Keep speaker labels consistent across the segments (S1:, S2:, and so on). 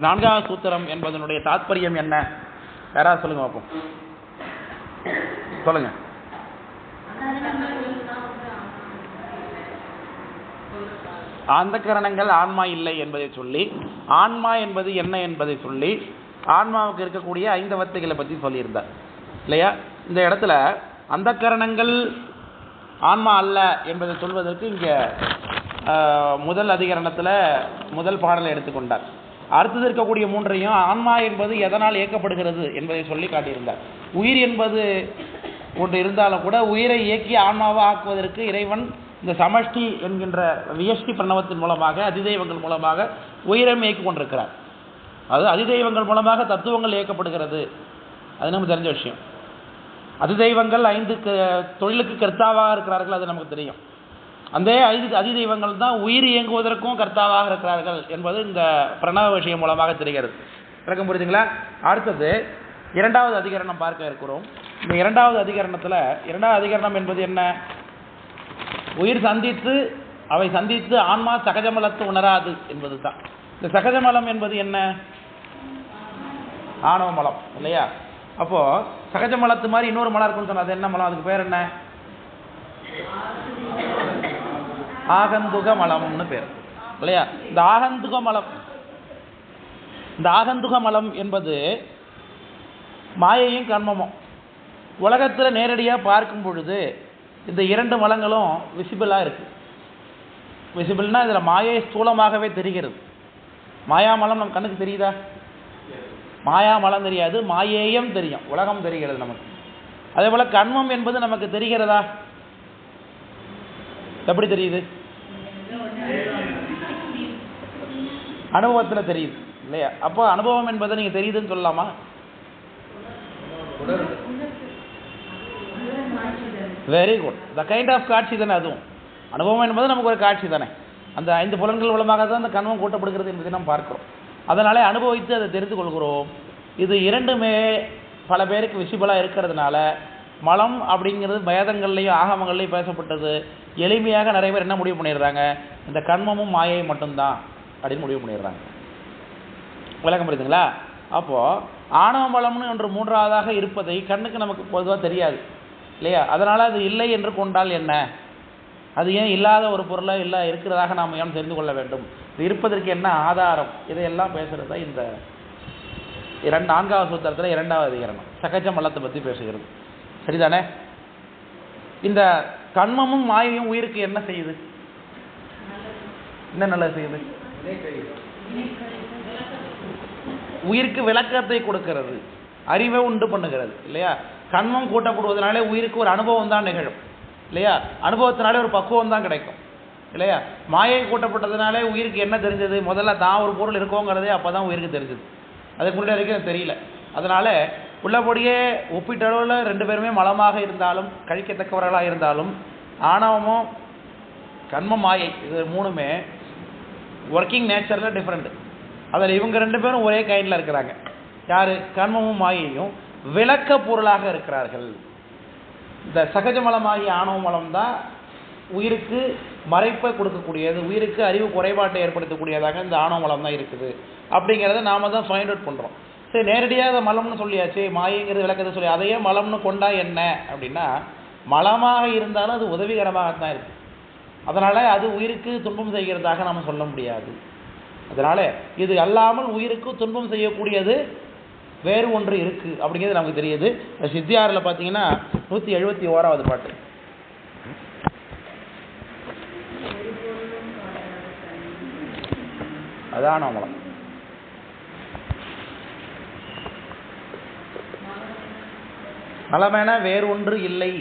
S1: நான்காவது சூத்திரம் என்பதனுடைய தாத்பரியம் என்ன? யாராவது சொல்லுங்க பார்ப்போம். சொல்லுங்க. அந்த கரணங்கள் ஆன்மா இல்லை என்பதை சொல்லி, ஆன்மா என்பது என்ன என்பதை சொல்லி, ஆன்மாவுக்கு இருக்கக்கூடிய ஐந்தவத்தைகளை பற்றி சொல்லியிருந்தார் இல்லையா? இந்த இடத்துல அந்த கரணங்கள் ஆன்மா அல்ல என்பதை சொல்வதற்கு இங்கே முதல் அதிகரணத்தில் முதல் பாடலை எடுத்துக்கொண்டார். அடுத்தது இருக்கக்கூடிய மூன்றையும் ஆன்மா என்பது எதனால் இயக்கப்படுகிறது என்பதை சொல்லி காட்டியிருந்தார். உயிர் என்பது ஒன்று இருந்தாலும் கூட உயிரை இயக்கி ஆன்மாவை ஆக்குவதற்கு இறைவன் இந்த சமஷ்டி என்கின்ற வியஷ்டி பிரணவத்தின் மூலமாக அதிதெய்வங்கள் மூலமாக உயிரம் இயக்கி கொண்டிருக்கிறார். அது அதிதெய்வங்கள் மூலமாக தத்துவங்கள் இயக்கப்படுகிறது. அது நமக்கு தெரிஞ்ச விஷயம். அதிதெய்வங்கள் 5 தொழிலுக்கு கர்த்தாவாக இருக்கிறார்கள், அது நமக்கு தெரியும். அந்த அதிதெய்வங்கள் தான் உயிர் இயங்குவதற்கும் கர்த்தாவாக இருக்கிறார்கள் என்பது இந்த பிரணவ விஷயம் மூலமாக தெரிகிறது. விளக்கம் புரியுதுங்களா? அடுத்தது இரண்டாவது அதிகரணம் பார்க்க இருக்கிறோம். இந்த இரண்டாவது அதிகரணத்தில் இரண்டாவது அதிகரணம் என்பது என்ன? உயிர் சந்தித்து அவை சந்தித்து ஆன்மா சகஜமலத்தை உணராது என்பது தான். இந்த சகஜமலம் என்பது என்ன? ஆணவ மலம் இல்லையா? அப்போ சகஜமலத்து மாதிரி இன்னொரு மலம் இருக்குன்னு சொன்னா அது என்ன மலம்? அதுக்கு பேர் என்ன? ஆகந்துக மலம்னு பேர் இல்லையா? இந்த ஆகந்துக மலம் என்பது மாயையும் கர்மமும். உலகத்தில் நேரடியாக பார்க்கும் பொழுது இந்த இரண்டு மலங்களும் விசிபிளாக இருக்கு. விசிபிள்னா இதில் மாயை ஸ்தூலமாகவே தெரிகிறது. மாயாமலம் நம்ம கண்ணுக்கு தெரியுதா? மாயாமலம் தெரியாது, மாயேயம் தெரியும், உலகம் தெரிகிறது நமக்கு. அதே போல கர்மம் என்பது நமக்கு தெரிகிறதா? எப்படி தெரியுது? அனுபவத்தில் தெரியுது இல்லையா? அப்போ அனுபவம் என்பதை நீங்க தெரியுதுன்னு சொல்லலாமா? Very good. The kind of காட்சி தானே அதுவும். அனுபவம் என்பது நமக்கு ஒரு காட்சி தானே. அந்த 5 புலன்கள் மூலமாக தான் அந்த கர்மம் கூட்டப்படுகிறது என்பதை நாம் பார்க்கிறோம். அதனாலே அனுபவித்து அதை தெரிந்து கொள்கிறோம். இது இரண்டுமே பல பேருக்கு விசிபிளாக இருக்கிறதுனால மலம் அப்படிங்கிறது வேதங்கள்லையும் ஆகமங்கள்லையும் பேசப்பட்டது. எளிமையாக நிறைய பேர் என்ன முடிவு பண்ணிடுறாங்க? இந்த கர்மமும் மாயை மட்டும்தான் அப்படின்னு முடிவு பண்ணிடுறாங்க. விளக்கம் புரியுதுங்களா? அப்போது ஆணவ மலம்னு ஒன்று மூன்றாவதாக இருப்பதை கண்ணுக்கு நமக்கு பொதுவாக தெரியாது இல்லையா? அதனால் அது இல்லை என்று கொண்டால் என்ன? அது ஏன் இல்லாத ஒரு பொருளை இல்லை இருக்கிறதாக நாம் ஏன் தெரிந்து கொள்ள வேண்டும்? இது இருப்பதற்கு என்ன ஆதாரம்? இதையெல்லாம் பேசுகிறது தான் இந்த நான்காவது சூத்திரத்தில் இரண்டாவது அதிகரணம் சகஜ மலத்தை பற்றி பேசுகிறது. சரிதானே? இந்த கண்மமும் மாயையும் உயிருக்கு என்ன செய்யுது? என்ன நல்லது செய்யுது? உயிருக்கு விளக்கத்தை கொடுக்கிறது, அறிவை உண்டு பண்ணுகிறது இல்லையா? கண்மம் கூட்டப்படுவதனாலே உயிருக்கு ஒரு அனுபவம் தான் நிகழும் இல்லையா? அனுபவத்தினாலே ஒரு பக்குவம் தான் கிடைக்கும் இல்லையா? மாயை கூட்டப்பட்டதுனாலே உயிருக்கு என்ன தெரிஞ்சது? முதல்ல தான் ஒரு பொருள் இருக்கோங்கிறதே அப்போ தான் உயிருக்கு தெரிஞ்சது. அதுக்கு முன்னாடி வரைக்கும் தெரியல. அதனால் உள்ளபடியே ஒப்பீட்டளவில் 2 பேருமே மலமாக இருந்தாலும் கழிக்கத்தக்கவர்களாக இருந்தாலும் ஆணவமும் கண்ம மாயை இது 3மே ஒர்க்கிங் நேச்சரில் டிஃப்ரெண்ட்டு. அதில் இவங்க 2 பேரும் ஒரே கைண்டில் இருக்கிறாங்க. யார்? கண்மமும் மாயையும் விளக்க பொருளாக இருக்கிறார்கள். இந்த சகஜ மலமாகிய ஆணவ மலம் தான் உயிருக்கு மறைப்பை கொடுக்கக்கூடியது, உயிருக்கு அறிவு குறைபாட்டை ஏற்படுத்தக்கூடியதாக இந்த ஆணவ மலம் தான் இருக்குது அப்படிங்கிறத நாம் தான் ஃபைண்ட் அவுட் பண்ணுறோம். சரி, நேரடியாக அதை மலம்னு சொல்லியாச்சு, மாயைங்கிறது விளக்கத்தை சொல்லி அதையே மலம்னு கொண்டா என்ன அப்படின்னா, மலமாக இருந்தாலும் அது உதவிகரமாகத்தான் இருக்குது. அதனால் அது உயிருக்கு துன்பம் செய்கிறதாக நாம் சொல்ல முடியாது. அதனால் இது அல்லாமல் உயிருக்கு துன்பம் செய்யக்கூடியது வேறு ஒன்று இருக்குது அப்படிங்கிறது நமக்கு தெரியுது. சித்தியாரில் பார்த்தீங்கன்னா 171வது பாட்டு. அதான் மலம். மலமென வேறு ஒன்று இல்லை.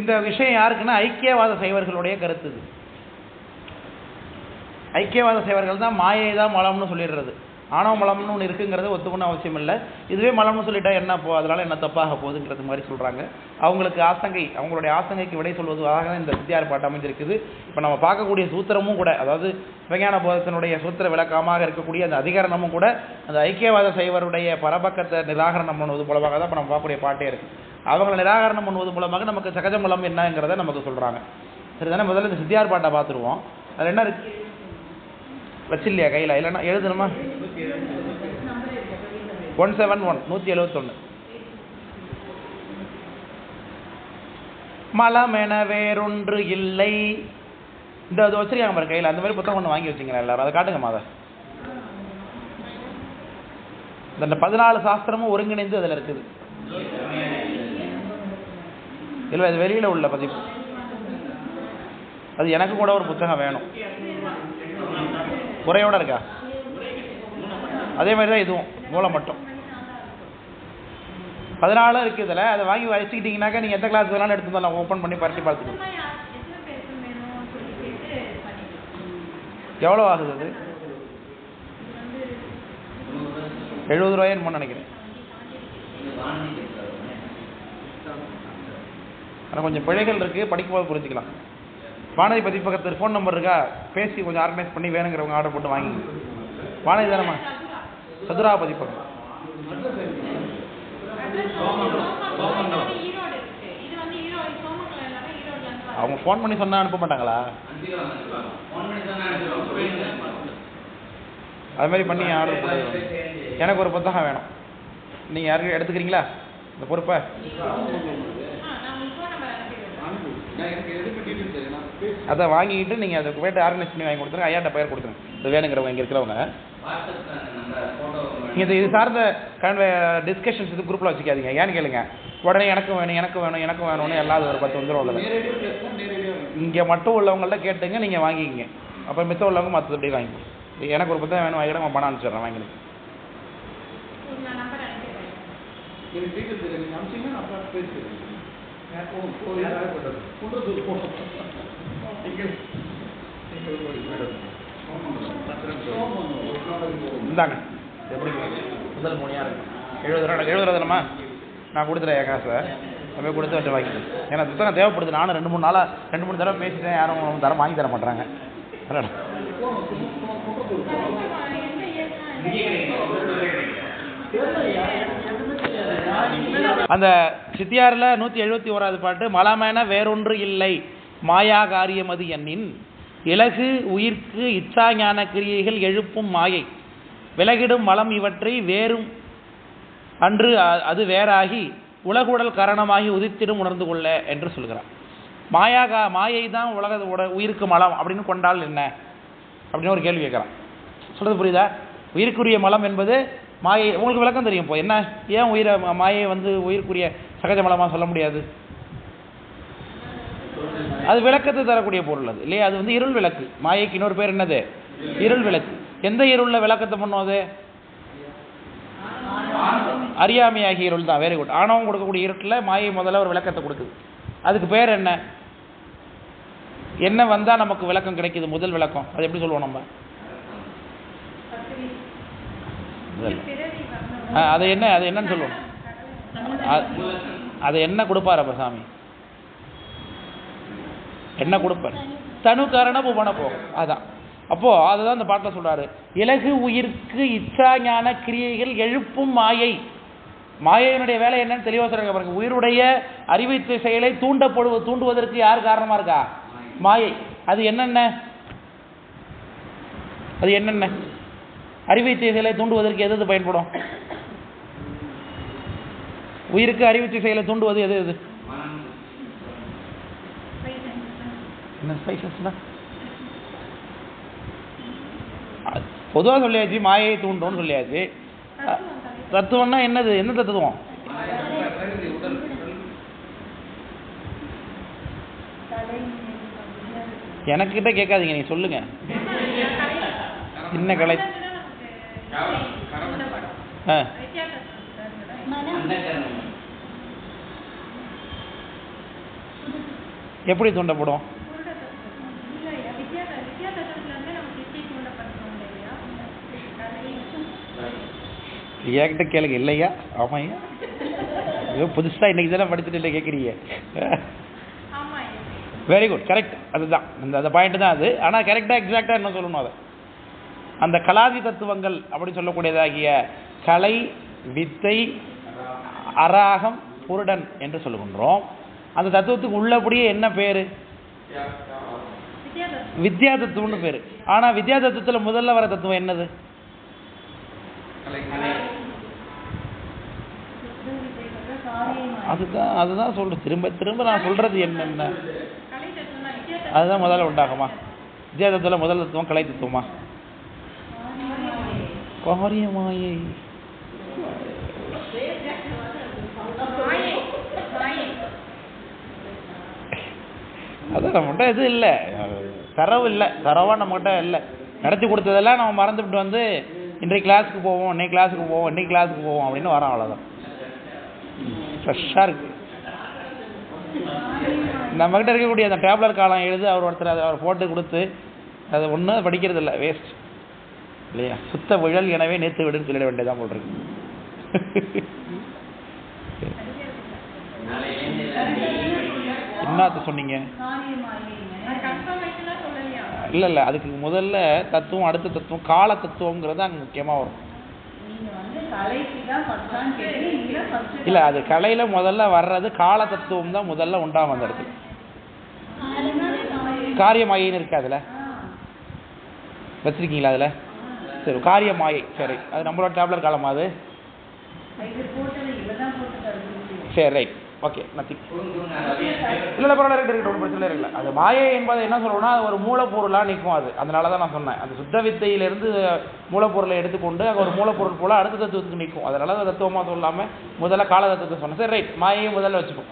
S1: இந்த விஷயம் யாருக்குன்னா ஐக்கியவாத சைவர்களுடைய கருத்து. ஐக்கியவாத சைவர்கள் தான் மாயை தான் மலம்னு சொல்லிடுறது. ஆணவ மலம்னு ஒன்று இருக்குங்கிறது ஒத்துக்கணும் அவசியம் இல்லை. இதுவே மலம்னு சொல்லிட்டா என்ன அதனால என்ன தப்பாக போகுதுங்கிறது மாதிரி சொல்கிறாங்க. அவங்களுக்கு ஆசங்கை, அவங்களுடைய ஆசங்கைக்கு விடை சொல்வதாக இந்த சித்தியார் பாட்டு அமைஞ்சிருக்குது. இப்போ நம்ம பார்க்கக்கூடிய சூத்திரமும் கூட, அதாவது விஞ்ஞான போதத்தினுடைய சூத்திர விளக்கமாக இருக்கக்கூடிய அந்த அதிகரணமும் கூட அந்த ஐக்கியவாத சைவருடைய பரபக்கத்தை நிராகரணம் பண்ணுவது மூலமாக தான் இப்போ நம்ம பார்க்கக்கூடிய பாட்டே இருக்குது. அவங்களை நிராகரணம் பண்ணுவது மூலமாக நமக்கு சகஜ மலம் என்னங்கிறத நமக்கு சொல்கிறாங்க. சரி தானே? முதல்ல இந்த சித்தியார் பாட்டை பார்த்துருவோம். அதில் என்ன இருக்கு வச்சில்லையா கையில்? இல்லைன்னா எழுதணுமா? 171 171. மலமென வேறொன்று இல்லை. இந்த அது வச்சிருக்காங்க பாரு கையில். அந்த மாதிரி புத்தகம் ஒன்று வாங்கி வச்சிங்களா எல்லாரும்? அதை காட்டுங்கம்மா. அதை இந்த 14 சாஸ்திரமும் ஒருங்கிணைந்து அதில் இருக்குது. இல்லை, அது வெளியில் உள்ள பதிப்பு. அது எனக்கு கூட ஒரு புத்தகம் வேணும். குறையோட இருக்கா? அதே மாதிரி தான் இதுவும், மூலம் மட்டும் 14 இருக்குது இதில். அதை வாங்கி வச்சுக்கிட்டீங்கன்னாக்கா நீங்கள் எந்த கிளாஸ் வேணாலும் எடுத்து தான் ஓப்பன் பண்ணி பரட்டி பார்த்துக்கணும். எவ்வளோ ஆகுது அது? 70 ரூபாய் என்னமோ நினைக்கிறேன். ஆனால் கொஞ்சம் பிழைகள் இருக்குது, படிக்கும்போது புரிஞ்சுக்கலாம். வானதி பதிப்பகத்து ஃபோன் நம்பர் இருக்கா? பேசி கொஞ்சம் ஆர்கனைஸ் பண்ணி வேணுங்கிறவங்க ஆர்டர் போட்டு வாங்கி. வானதி தானம்மா? சதுரா பதிப்பகம். அவங்க ஃபோன் பண்ணி சொன்னால் அனுப்ப மாட்டாங்களா? அது மாதிரி பண்ணி ஆர்டர் போட்டு. எனக்கு ஒரு புத்தகம் வேணும். நீங்கள் யாருக்கு எடுத்துக்கிறீங்களா இந்த பொறுப்பை? அதை வாங்கிக்கிட்டு நீங்கள் அதை போய்ட்டு ஆர்கனைஸ் பண்ணி வாங்கி கொடுத்துருங்க. ஐயாட்ட பெயர் கொடுத்துருங்க. இது வேணுங்கிறவங்க இங்கே இருக்கிறவங்க. நீங்கள் இது சார்ந்த டிஸ்கஷன்ஸ் இது குரூப்பில் வச்சுக்காதீங்க. ஏன்னு கேளுங்க, உடனே எனக்கு வேணும் எனக்கு வேணும் எனக்கு வேணும்னு எல்லாரும் ஒரு 10 வந்துடும். உள்ளது இங்கே மட்டும் உள்ளவங்கள்ட்ட கேட்டுங்க, நீங்கள் வாங்கிக்கிங்க. அப்போ மித்த உள்ளவங்க மற்றது எப்படி வாங்கிக்கோ. எனக்கு ஒரு புத்தகம் வேணும் வாங்கிட பணம் அனுப்பிச்சிடுறேன் வாங்கிடுங்க. இந்தாங்க, எப்படி முதல் 3 யார் 70 ரூபா தானம்மா? நான் கொடுத்துறேன் என் காசை. அப்படியே கொடுத்து வச்சு வாங்கிட்டேன். ஏன்னா புத்தகம் தேவைப்படுது. நானும் 2-3 நாளாக 2-3 தடவை பேசிட்டேன். யாரும் தரம் வாங்கி தர மாட்டாங்க. அந்த சித்தியாரில் 171வது பாட்டு, மலமென வேறொன்று இல்லை மாயா காரியம் அது என்னின் இலகு உயிர்க்கு இச்சா ஞான கிரியைகள் எழுப்பும் மாயை விலகிடும் மலம் இவற்றை வேறும் அன்று அது வேறாகி உலகுடல் காரணமாகி உதித்திடும் உணர்ந்து கொள்ள என்று சொல்கிறார். மாயை தான் உயிருக்கு மலம் அப்படின்னு கொண்டால் என்ன அப்படின்னு ஒரு கேள்வி கேட்குறான். சொல்கிறது புரியுதா? உயிருக்குரிய மலம் என்பது மாயை. உங்களுக்கு விளக்கம் தெரியும். இப்போ என்ன, ஏன் மாயை உயிருக்குரிய சகஜ மலமாக சொல்ல முடியாது? அது விளக்கத்தை தரக்கூடிய பொருள் அது இல்லையா? அது இருள் விளக்கு. மாயைக்கு இன்னொரு பேர் என்னது? இருள் விளக்கு. எந்த இருளில் விளக்கத்தை பண்ணுவது? அறியாமையாகிய இருள் தான். Very good. ஆணவம் கொடுக்கக்கூடிய இருட்டில் மாயை முதல்ல ஒரு விளக்கத்தை கொடுக்குது. அதுக்கு பேர் என்ன? என்ன வந்தால் நமக்கு விளக்கம் கிடைக்குது? முதல் விளக்கம் அது எப்படி சொல்லுவோம் நம்ம? அது என்னன்னு சொல்லுவோம்? அது என்ன கொடுப்பார் அப்ப சாமி? என்ன கொடுப்பார்? தனு காரண புவன போகும். அதான். அப்போ அதுதான் இந்த பாட்டில் சொல்றாரு. இலகு உயிர்க்கு இச்சா ஞான கிரியைகள் எழுப்பும் மாயை. மாயையினுடைய வேலை என்னன்னு தெளிவாக சொல்றாங்க பாருங்க. உயிருடைய அறிவு செயலை தூண்டுவதற்கு யார் காரணமா இருக்கா? மாயை. அது என்னென்ன அறிவு செயலை தூண்டுவதற்கு எது பயன்படும்? உயிருக்கு அறிவு செயலை தூண்டுவது எது? என்ன ஸ்பைசஸ்னா? பொதுவாக சொல்லியாச்சு மாயை தூண்டும்னு சொல்லியாச்சு. தத்துவம்னா என்னது? என்ன தத்துவம்? எனக்கிட்ட கேட்காதீங்க, நீங்க சொல்லுங்க. என்ன கலை? எப்படி தூண்டப்படும்? என்கிட்ட கேளுங்க. இல்லையா? ஆமாய்யா. புதுசா இன்னைக்கு தானே படிச்சுட்டு இல்லை கேட்குறீங்க. Very good, correct. அதுதான் அந்த பாயிண்ட் தான் அது. ஆனால் கரெக்டாக எக்ஸாக்டாக என்ன சொல்லணும்? அதை அந்த கலாதி தத்துவங்கள் அப்படி சொல்லக்கூடியதாகிய கலை, வித்தை, அராகம், புருடன் என்று சொல்லுகின்றோம். அந்த தத்துவத்துக்கு உள்ளபடியே என்ன பேரு? வித்யா தத்துவம்னு பேரு. ஆனா வித்யா தத்துவத்துல முதல்ல வர தத்துவம் என்னது? அதுதான் சொல்றேன். திரும்ப திரும்ப நான் சொல்றது என்னென்ன, அதுதான் முதல்ல உண்டாகுமா? வித்யா தத்துவத்துல முதல் தத்துவம் கலை தத்துவமா? காரியமாயை. அதான் நம்மகிட்ட இது இல்லை, தரவு இல்லை, தரவாக நம்மகிட்ட இல்லை. நடத்தி கொடுத்ததெல்லாம் நம்ம மறந்துவிட்டு வந்து இன்றைக்கு கிளாஸுக்கு போவோம், இன்னைக்கு கிளாஸுக்கு போவோம், இன்னைக்கு கிளாஸுக்கு போவோம் அப்படின்னு வரோம். அவ்வளோதான். ஃப்ரெஷ்ஷாக இருக்கு. நம்மகிட்ட இருக்கக்கூடிய அந்த டேப்லர் காலம் எழுது அவர் ஒருத்தர் அதை அவர் போட்டு கொடுத்து அது ஒன்றும் படிக்கிறது இல்லை, வேஸ்ட் இல்லையா? சுத்த விழல் எனவே நேற்று விடுன்னு சொல்லிட வேண்டியதான் போட்டிருக்கு. என்னத்த சொன்னீங்க? இல்லை இல்லை, அதுக்கு முதல்ல தத்துவம், அடுத்த தத்துவம், கால தத்துவங்கிறது அங்கே முக்கியமாக வரும். இல்லை, அது கலையில் முதல்ல வர்றது கால தத்துவம் தான் முதல்ல உண்டாகும் அந்த இடத்துல. காரியமாயின்னு இருக்கு அதில் வச்சிருக்கீங்களா? அதில் சரி, காரியமாயை. சரி, அது நம்மளோட டேப்லெட் காலமா அது? சரி, ரைட், ஓகே, நத்திங். இல்லை பரவாயில்ல, இருக்கட்டும், ஒன்றும் பிரச்சனை இல்லை. அது மாயை என்பது என்ன சொல்லணும்னா அது ஒரு மூலப்பொருளாக நிற்கும். அது அதனால தான் நான் சொன்னேன், அந்த சுத்த வித்தையிலிருந்து மூலப்பொருளை எடுத்துக்கொண்டு அங்கே ஒரு மூலப்பொருள் போல் அடுத்த தத்துவத்துக்கு நிற்கும். அதனால தான் தத்துவமாக சொல்லாமல் முதல்ல கால தத்துவத்தை சொன்னேன். சரி, ரைட், மாயையே முதல்ல வச்சுப்போம்.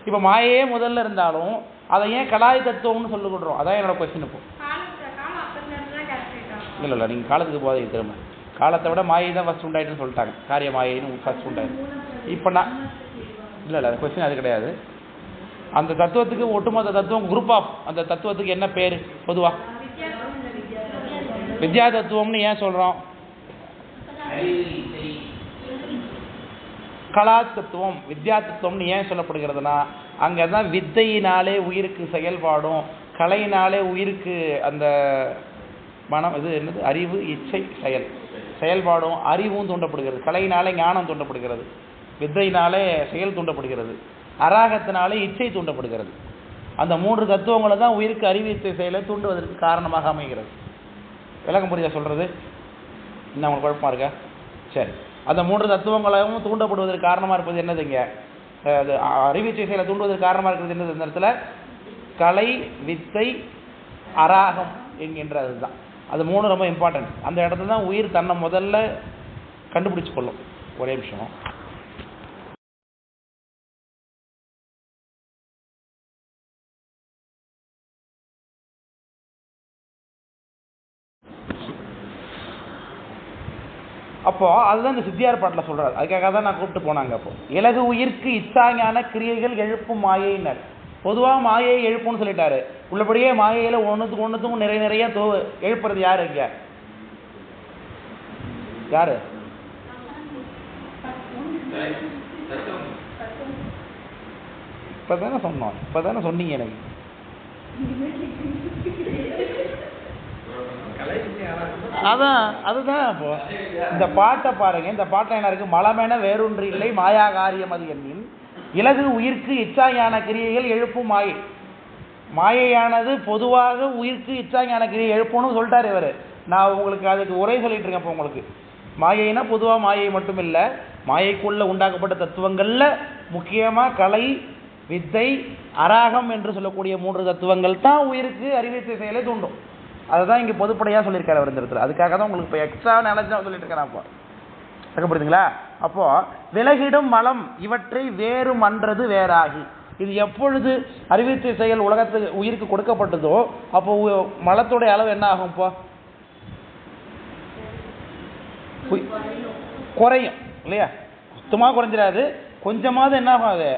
S1: இப்போ மாயையே முதல்ல இருந்தாலும் அதை ஏன் கலாய் தத்துவம்னு சொல்லி கொடுறோம்? அதான் என்னோட கொஸ்டின். இப்போ இல்லை, நீங்கள் காலத்துக்கு போதைங்க. திரும்ப காலத்தை விட மாயை தான் ஃபஸ்ட் உண்டாயிட்டுன்னு சொல்லிட்டாங்க. காரிய மாயின்னு ஃபஸ்ட் உண்டாயிட்டு. இப்போ நான் இல்லை கொஸ்டின் அது கிடையாது. அந்த தத்துவத்துக்கு ஒட்டுமொத்த தத்துவம் குரூப் ஆஃப் அந்த தத்துவத்துக்கு என்ன பேர் பொதுவாக? வித்யா தத்துவம்னு ஏன் சொல்கிறோம்? கலா தத்துவம் வித்யா தத்துவம்னு ஏன் சொல்லப்படுகிறதுனா அங்கே தான் வித்தையினாலே உயிருக்கு செயல்பாடும், கலையினாலே உயிருக்கு அந்த மனம் இது என்னது அறிவு, இச்சை, செயல்பாடும் அறிவும் தூண்டப்படுகிறது. கலையினாலே ஞானம் தூண்டப்படுகிறது, வித்தையினாலே செயல் தூண்டப்படுகிறது, அராகத்தினாலே இச்சை தூண்டப்படுகிறது. அந்த மூன்று தத்துவங்களை தான் உயிருக்கு அறிவு, இச்சை, செயலை தூண்டுவதற்கு காரணமாக அமைகிறது. விளக்கம் புரியுதா சொல்கிறது? இன்னும் உங்களுக்கு குழப்பமா இருக்கா? சரி, அந்த மூன்று தத்துவங்களையும் தூண்டப்படுவதற்கு காரணமாக இருப்பது என்னதுங்க? அது அறிவு, இச்சை, செயலை தூண்டுவதற்கு காரணமாக இருக்கிறது என்னது? இந்த இடத்துல கலை, வித்தை, அராகம் என்கின்றது தான். அது மூணு ரொம்ப இம்பார்ட்டன்ட். அந்த இடத்துல தான் உயிர் தன்னை முதல்ல கண்டுபிடிச்சு கொள்ளும். ஒரே நிமிஷம். அப்போ அதுதான் இந்த சித்தியார் பாட்டில் சொல்றாரு. அதுக்காக தான் நான் கூப்பிட்டு போனாங்க. அப்போ இலகு உயிர்க்கு இச்சாஞான கிரியைகள் எழுப்பும் மாயையினர். பொதுவாக மாயை எழுப்பும்னு சொல்லிட்டாரு. உள்ளபடியே மாயையில ஒன்றுத்துக்கும் நிறைய எழுப்புறது யாரு? இங்க யாரு? இப்பதானே சொன்னோம், இப்பதானே சொன்னீங்க எனக்கு. அதுதான் இப்போ இந்த பாட்டை பாருங்க. இந்த பாட்டை என்ன இருக்கு? மலமென வேறொன்று இல்லை மாயா காரியம் அது எண்ணின் இலகு உயிர்க்கு இச்சாஞான கிரியைகள் எழுப்பும் மாயை. மாயையானது பொதுவாக உயிர்க்கு இச்சாஞான கிரியை எழுப்பணும்னு சொல்லிட்டாரு இவர். நான் உங்களுக்கு அதுக்கு உரை சொல்லிட்டு இருக்கேன். இப்போ உங்களுக்கு மாயைனா பொதுவாக மாயை மட்டும் இல்லை, மாயைக்குள்ள உண்டாக்கப்பட்ட தத்துவங்கள்ல முக்கியமாக கலை, வித்தை, அராகம் என்று சொல்லக்கூடிய மூன்று தத்துவங்கள் தான் உயிருக்கு அறிவித்த செயலை தூண்டும். அதுதான் இங்கே பொதுப்படையாக சொல்லியிருக்காரு அவர் இந்த இடத்துல. அதுக்காக தான் உங்களுக்கு இப்போ எக்ஸ்ட்ரா நினைச்சா சொல்லிட்டு இருக்கேன். அப்போ கேட்கப்படுதுங்களா? அப்போ விலகிடும் மலம் இவற்றை வேறு மன்றது வேறாகி, இது எப்பொழுது அறிவித்த செயல் உலகத்துக்கு உயிருக்கு கொடுக்கப்பட்டதோ அப்போ மலத்துடைய அளவு என்ன ஆகும்? இப்போ குறையும் இல்லையா? சுத்தமாக குறைஞ்சிடாது, கொஞ்சமாவது என்ன ஆகும்? அது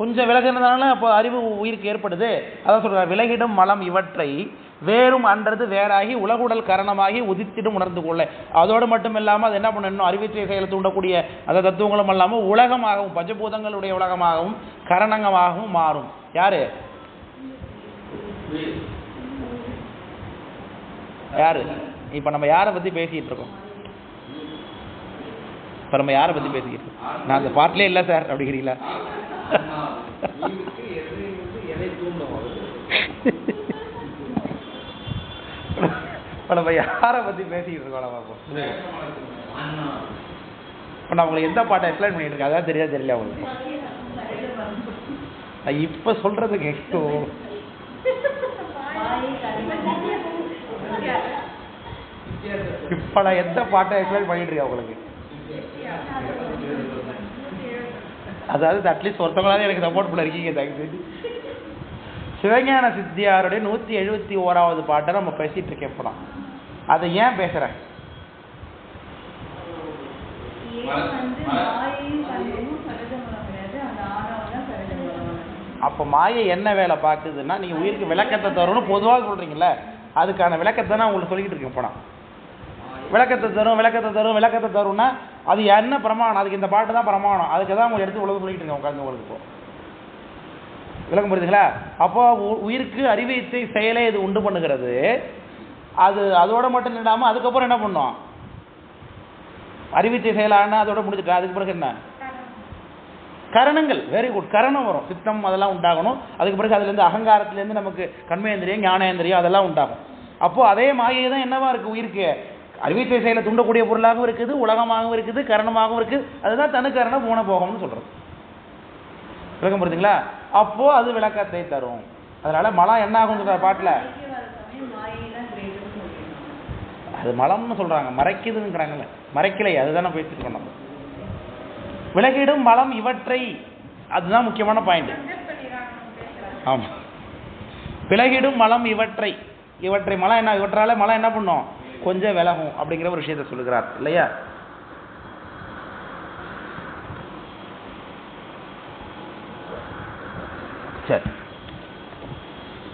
S1: கொஞ்சம் விலகினதுனால அப்போ அறிவு உயிருக்கு ஏற்படுது. அதான் சொல்றாரு, விலகிடும் மலம் இவற்றை வேறும் அன்றது வேறாகி உலகுடல் கரணமாகி உதித்திடும் உணர்ந்து கொள்ள. அதோடு மட்டும் இல்லாமல் அது என்ன பண்ணணும்? அறிவிச்சை செயலை தூண்டக்கூடிய அந்த தத்துவங்களும் இல்லாமல் உலகமாகவும் பஞ்சபூதங்களுடைய உலகமாகவும் கரணங்கமாகவும் மாறும். யாரு யாரு இப்ப நம்ம யாரை பத்தி பேசிட்டு இருக்கோம்? இப்ப நம்ம யாரை பத்தி பேசிக்கிட்டு இருக்கோம்? நான் அந்த பாட்டிலே இல்லை சார் அப்படிங்கிறீங்களா? இப்போ நம்ம யாரை பற்றி பேசிக்கிட்டு இருக்கோம் நம்ம? இப்போ நான் உங்களுக்கு எந்த பாட்டை எக்ஸ்பிளைன் பண்ணிட்டு இருக்கேன் அதான் தெரியல உங்களுக்கு. இப்போ சொல்றது கேட்கும். இப்போ நான் எந்த பாட்டை எக்ஸ்பிளைன் பண்ணிட்டு இருக்கேன் உங்களுக்கு? அதாவது அட்லீஸ்ட் ஒருத்தவங்களாவது எனக்கு சப்போர்ட் பண்ண இருக்கீங்க. தேங்க்ஸ். சிவஞான சித்தியாருடைய 171வது பாட்டை நம்ம பேசிட்டு இருக்கேன். இப்போ நான் அதை ஏன் பேசுறேன்? அப்போ மாயை என்ன வேலை பார்க்குதுன்னா, நீங்கள் உயிருக்கு விளக்கத்தை தரும்னு பொதுவாக சொல்கிறீங்களே, அதுக்கான விளக்கத்தை நான் உங்களுக்கு சொல்லிக்கிட்டு இருக்கேன். இப்போ நான் விளக்கத்தை தரும்னா அது என்ன பிரமாணம்? அதுக்கு இந்த பாட்டு தான் பிரமாணம். அதுக்கு தான் உங்களுக்கு எடுத்து உலகம் சொல்லிட்டு இருக்கேன் உட்காந்து உங்களுக்கு. இப்போ விளக்கம் புரியுதுங்களா? அப்போ உயிருக்கு அறிவியத்தை செயலை இது உண்டு பண்ணுகிறது. அது அதோட மட்டும் இல்லாமல் அதுக்கப்புறம் என்ன பண்ணும்? அறிவித்தை செயலான அதோட முடிச்சுட்டா அதுக்கு பிறகு என்ன? கரணங்கள். Very good. கரணம் வரும், சித்தம் அதெல்லாம் உண்டாகணும். அதுக்கு பிறகு அதுலேருந்து அகங்காரத்துலேருந்து நமக்கு கண்மேந்திரியம் ஞானேந்திரியம் அதெல்லாம் உண்டாகும். அப்போது அதே மாயை தான் என்னவா இருக்குது? உயிருக்கு அறிவித்தை செயலை தூண்டக்கூடிய பொருளாகவும் இருக்குது, உலகமாகவும் இருக்குது, கரணமாகவும் இருக்குது. அதுதான் தனுக்கரண பூன போகம்னு சொல்கிறது. விளக்கம் புரியுதுங்களா? அப்போது அது விளக்கத்தை தரும். அதனால் மலம் என்ன ஆகும் சொல்கிற பாட்டில்? அது மலம்னு சொல்கிறாங்க, மறைக்குதுங்கிறாங்கல்ல. மறைக்கலை, அதுதானே போயிட்டு இருக்கோம் நம்ம. விலகிடும் மலம் இவற்றை, அதுதான் முக்கியமான பாயிண்ட். ஆமாம், விலகிடும் மலம் இவற்றை. மலம் என்ன? இவற்றால மலம் என்ன பண்ணும்? கொஞ்சம் விலகும் அப்படிங்கிற ஒரு விஷயத்தை சொல்லுகிறார் இல்லையா? சரி,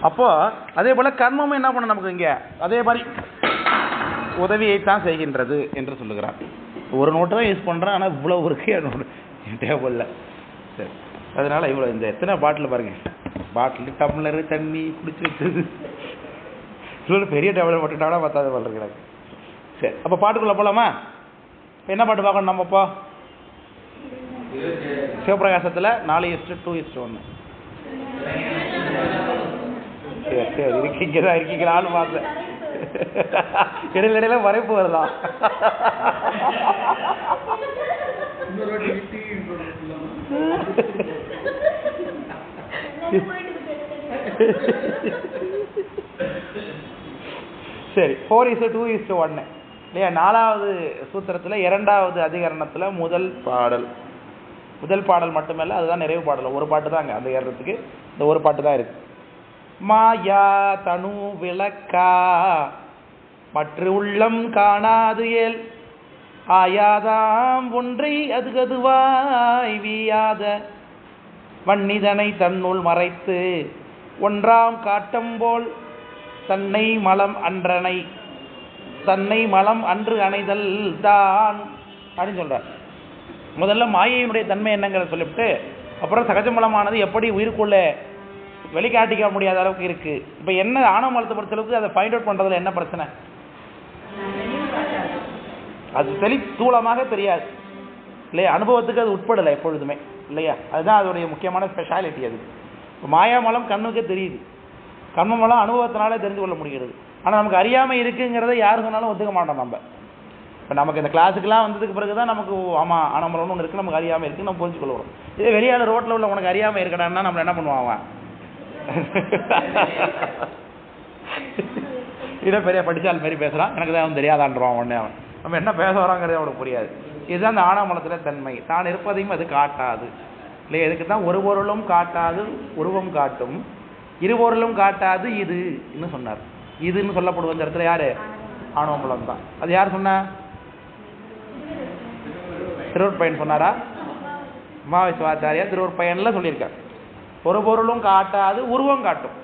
S1: அப்போ அதே போல கர்மமும் என்ன பண்ண நமக்கு இங்க அதே மாதிரி உதவியைத்தான் செய்கின்றது என்று சொல்லுகிறார். ஒரு நோட்டு தான் யூஸ் பண்றேன், ஆனா இவ்வளவு இருக்கு டேபிள்ல. சரி, அதனால இவ்வளவு இந்த எத்தனை பாட்டில் பாருங்க, பாட்டில் டம்ளர் தண்ணி குடிச்சு வச்சது இவ்வளோ பெரிய டேபிள் போட்டுட்டாடா பத்தாது பண்ணுறாங்க. சரி, அப்போ பாட்டுக்குள்ள போலாமா? என்ன பாட்டு பார்க்கணும் நம்ம? இப்போ சிவபிரகாசத்தில் 4:2:1. சரி, இருக்கீங்க தான் இருக்கீங்க. நானும் பார்த்தேன், இடையில வரைப்பு வருதா? சரி, 4:2:1 இல்லையா? 4வது சூத்திரத்தில் 2வது அதிகரணத்தில் முதல் பாடல் மட்டுமல்ல, அதுதான் நிறைவு பாடல். ஒரு பாட்டு தான் அங்கே அந்த ஏறத்துக்கு இந்த ஒரு பாட்டு தான் இருக்கு. மாயா தனு விளக்கா மற்ற உள்ளம் காணாது ஏல் ஆயாதாம் ஒன்றை அதுவாய் வீயாத வன்னிதனை தன்னுள் மறைத்து ஒன்றாம் காட்டம் போல் தன்னை மலம் அன்று அணைதல் தான் அப்படின்னு சொல்றார். முதல்ல மாயையினுடைய தன்மை என்னங்கிற சொல்லிவிட்டு அப்புறம் சகஜ மலமானது எப்படி உயிருக்குள்ள வெளிக்காட்டிக்க முடியாத அளவுக்கு இருக்கு. இப்போ என்ன ஆணவ மலத்தை பொறுத்தளவுக்கு அதை ஃபைண்ட் அவுட் பண்றதுல என்ன பிரச்சனை? அது தூளமாக தெரியாது இல்லையா? அனுபவத்துக்கு அது உட்படலை எப்பொழுதுமே இல்லையா? அதுதான் அதோடைய முக்கியமான ஸ்பெஷாலிட்டி. அது மாயாமலம் கண்ணுக்கே தெரியுது, கர்மமலம் அனுபவத்தினாலே தெரிந்து கொள்ள முடிகிறது. ஆனால் நமக்கு அறியாமை இருக்குங்கிறத யார் சொன்னாலும் ஒத்துக்க மாட்டோம் நம்ம. இப்போ நமக்கு இந்த கிளாஸுக்கெல்லாம் வந்ததுக்கு பிறகு தான் நமக்கு ஆமாம் ஆனமலம்னு ஒன்று இருக்குது, நமக்கு அறியாமல் இருக்குது, நம்ம புரிஞ்சு கொள்ளுறோம். இதே வெளியால் ரோட்டில் உள்ள உனக்கு அறியாமல் இருக்கடான்னா நம்ம என்ன பண்ணுவான்? அவன் இதே பெரிய படித்தால் மாரி பேசுகிறான், எனக்கு தான் அவன் தெரியாதான்றான். உடனே அவன் நம்ம என்ன பேச வராங்கிறது அவனுக்கு புரியாது. இதுதான் அந்த ஆணவமலத்தில் தன்மை. தான் இருப்பதையும் அது காட்டாது இல்லையா? இதுக்கு தான் ஒரு பொருளும் காட்டாது உருவம் காட்டும், இருபொருளும் காட்டாது இது இன்னும் சொன்னார். இதுன்னு சொல்லப்படுவது இந்த இடத்துல யாரு? ஆணவமலம் தான். அது யார் சொன்னா? திருவற்பயன் சொன்னாரா? மகாவிஸ்வாச்சாரியார் திருவற்பயன்ல சொல்லியிருக்கார். ஒரு பொருளும் காட்டாது உருவம் காட்டும்.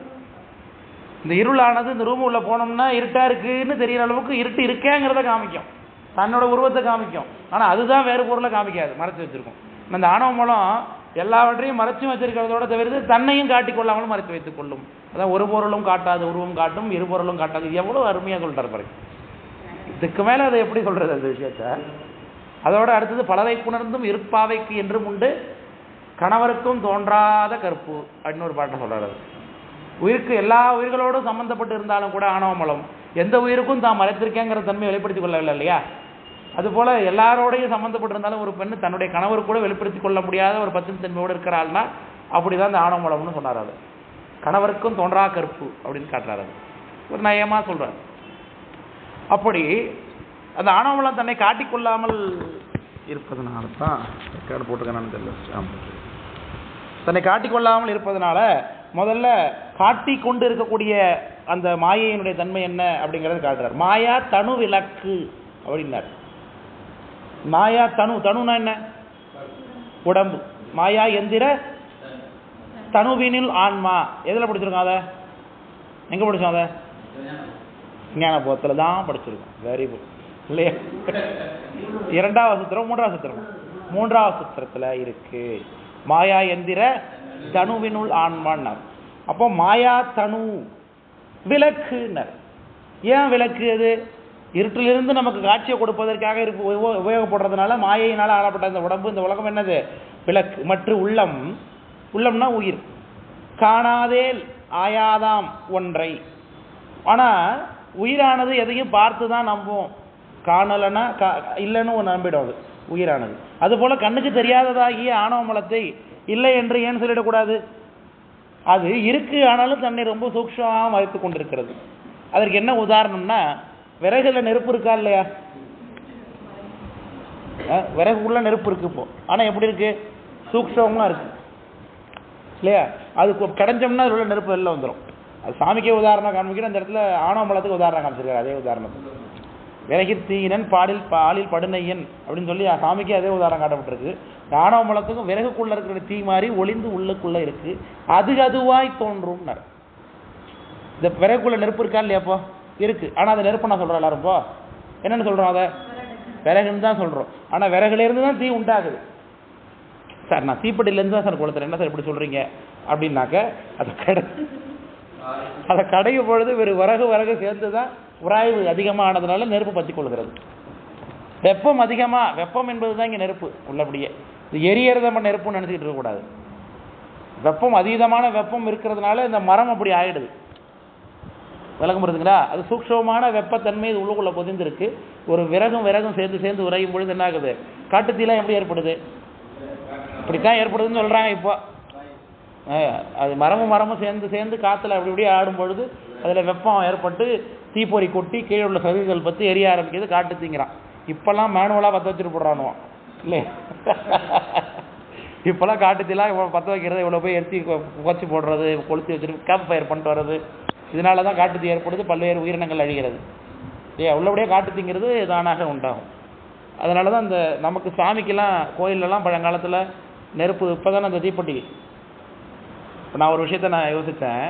S1: இந்த இருளானது இந்த ரூம் உள்ள போனோம்னா இருட்டா இருக்குன்னு தெரியற அளவுக்கு இருட்டு இருக்கேங்கிறத காமிக்கும், தன்னோட உருவத்தை காமிக்கும். ஆனா அதுதான் வேறு பொருளை காமிக்காது, மறைச்சு வச்சிருக்கும். அந்த ஆணவமலம் எல்லாவற்றையும் மறைச்சும் வச்சிருக்கிறதோட தவிர்த்து தன்னையும் காட்டிக்கொள்ளாமலும் மறைத்து வைத்துக் கொள்ளும். அதான் ஒரு பொருளும் காட்டாது உருவம் காட்டும், இரு பொருளும் காட்டாது. எவ்வளவு அருமையா சொல்லிட்டாரு பாருங்க. இதுக்கு மேல அதை எப்படி சொல்றது அந்த விஷயத்த? அதோட அடுத்தது பலரை புணர்ந்தும் இருப்பாவைக்கு என்றும் உண்டு கணவருக்கும் தோன்றாத கற்பு அப்படின்னு ஒரு பாட்டை சொல்றாரு. உயிருக்கு எல்லா உயிர்களோடும் சம்பந்தப்பட்டு இருந்தாலும் கூட ஆணவமலம் எந்த உயிருக்கும் தான் மறைத்திருக்கேங்கிற தன்மையை வெளிப்படுத்திக் கொள்ளவில்லை இல்லையா? அதுபோல் எல்லாரோடையும் சம்மந்தப்பட்டிருந்தாலும் ஒரு பெண் தன்னுடைய கணவர் கூட வெளிப்படுத்திக் கொள்ள முடியாத ஒரு பத்தின் தன்மையோடு இருக்கிறாள்னா அப்படிதான் இந்த ஆணவ மலம்னு சொன்னார். அது கணவருக்கும் தோன்றா கற்பு அப்படின்னு காட்டுறாரு. அது ஒரு நயமாக சொல்றார். அப்படி அந்த ஆணவ மலம் தன்னை காட்டிக்கொள்ளாமல் இருப்பதனால தான் போட்டுக்கணும்னு தெரியல. தன்னை காட்டிக்கொள்ளாமல் இருப்பதனால முதல்ல காட்டிக்கொண்டு இருக்கக்கூடிய அந்த மாயையினுடைய தன்மை என்ன அப்படிங்கிறது காட்டுறார். மாயா தனு விளக்கு அப்படின்னார். மாயா தனு, தனுனா என்ன? உடம்பு. மாயா எந்திர தனுவினில் ஆன்மா. எதில் படிச்சிருக்கோம்? அதை எங்கே படித்தோம்? அதை ஞான போகத்தில் தான் படிச்சிருக்கோம். வெரி குட் இல்லையா? 2வது சூத்திரம் 3வது சூத்திரம் 3வது சூத்திரத்தில் இருக்கு. மாயா எந்திர தனுவினுள் ஆன்மான்னார். அப்போ மாயா தனு விளக்குன்னார். ஏன் விளக்கு? அது இருட்டிலிருந்து நமக்கு காட்சியை கொடுப்பதற்காக உபயோகப்படுறதுனால மாயையினால் ஆளப்பட்ட இந்த உடம்பு, இந்த உலகம் என்னது? விளக்கு. மற்ற உள்ளம், உள்ளம்னா உயிர், காணாதேல் ஆயாதாம் ஒன்றை. ஆனால் உயிரானது எதையும் பார்த்து தான் நம்புவோம். காணலைன்னா இல்லைன்னு ஒன்று நம்பிடும் அது உயிரானது. அதுபோல் கண்ணுக்கு தெரியாததாகிய ஆணவ மலத்தை இல்லை என்று ஏன் சொல்லிடக்கூடாது? அது இருக்கு, ஆனாலும் தன்னை ரொம்ப சூக்ஷ்மமாக மறைத்து கொண்டிருக்கிறது. அதற்கு என்ன உதாரணம்னா, விறகுல நெருப்பு இருக்கா இல்லையா? விறகுக்குள்ள நெருப்பு இருக்கு இப்போ, ஆனால் எப்படி இருக்கு? சூக்ஷ்மமாக இருக்கு இல்லையா? அது கடைஞ்சோம்னா அதில் உள்ள நெருப்பு வெளில வந்துடும். அது சாமிக்கே உதாரணம் காமிக்கிற அந்த இடத்துல ஆணவ மலத்துக்கு உதாரணம் காமிச்சிருக்காரு. அதே உதாரணத்துக்கு விறகிற் தீயினன் பாலில் படுனையன் அப்படின்னு சொல்லி சாமிக்கே அதே உதாரணம் காட்டப்பட்டிருக்கு. ஆணவ மலத்துக்கும் விறகுக்குள்ள இருக்கிற தீ மாதிரி ஒளிந்து உள்ளுக்குள்ள இருக்கு, அது அதுவாய் தோன்றும். இந்த விறகுக்குள்ள நெருப்பு இருக்கா இல்லையாப்போ? இருக்கு. ஆனால் அதை நெருப்பு நான் சொல்கிறோம் எல்லாரும்ப்போ என்னென்னு சொல்கிறோம்? அதை விறகுன்னு தான் சொல்கிறோம். ஆனால் விறகுலேருந்து தான் தீ உண்டாகுது. சார் நான் தீப்பெட்டிலேருந்து தான் சார் கொளுத்துறேன், என்ன சார் இப்படி சொல்கிறீங்க அப்படின்னாக்க அதை கடையும் பொழுது விறகு சேர்ந்து தான் உராய்வு அதிகமானதுனால நெருப்பு பற்றி கொள்கிறது. வெப்பம் அதிகமாக, வெப்பம் என்பது தான் இங்கே நெருப்பு உள்ளபடியே. இது எரியறத நம்ம நெருப்புன்னு நினச்சிக்கிட்டு இருக்கக்கூடாது. வெப்பம் அதீதமான வெப்பம் இருக்கிறதுனால இந்த மரம் அப்படி ஆகிடுது. விளக்கம் வருதுங்களா? அது சூக்ஷ்மமான வெப்பத்தன்மை இது உள்ளுக்குள்ளே பொதிந்திருக்கு. ஒரு விறகும் சேர்ந்து உரையும் பொழுது என்ன ஆகுது? காட்டுத்தீலாம் எப்படி ஏற்படுது? இப்படித்தான் ஏற்படுதுன்னு சொல்கிறாங்க. இப்போ அது மரமும் சேர்ந்து காற்றுல அப்படி ஆடும் பொழுது அதில் வெப்பம் ஏற்பட்டு தீப்பொறி கொட்டி கீழே உள்ள சகுதிகள் பற்றி எரிய ஆரம்பிக்கிறது, காட்டு தீங்கிறான். இப்போல்லாம் மேனுவலாக பற்ற வச்சுட்டு போடுறானுவோம் இல்லை? இப்போல்லாம் காட்டுத்தீலாம் பற்ற வைக்கிறது, இவ்வளோ போய் எரிச்சி குறைச்சி போடுறது, கொளுத்தி வச்சுட்டு கேம்ப் ஃபயர் பண்ணிட்டு வர்றது, இதனால தான் காட்டுத்தீ ஏற்படுது, பல்வேறு உயிரினங்கள் அழிகிறது. உள்ளபடியே காட்டுத்தீங்கிறது தானாக உண்டாகும். அதனால தான் இந்த நமக்கு சாமிக்கெல்லாம் கோயிலெல்லாம் பழங்காலத்தில் நெருப்பு இப்போ தானே அந்த தீப்பெட்டி. இப்போ நான் ஒரு விஷயத்த நான் யோசித்தேன்.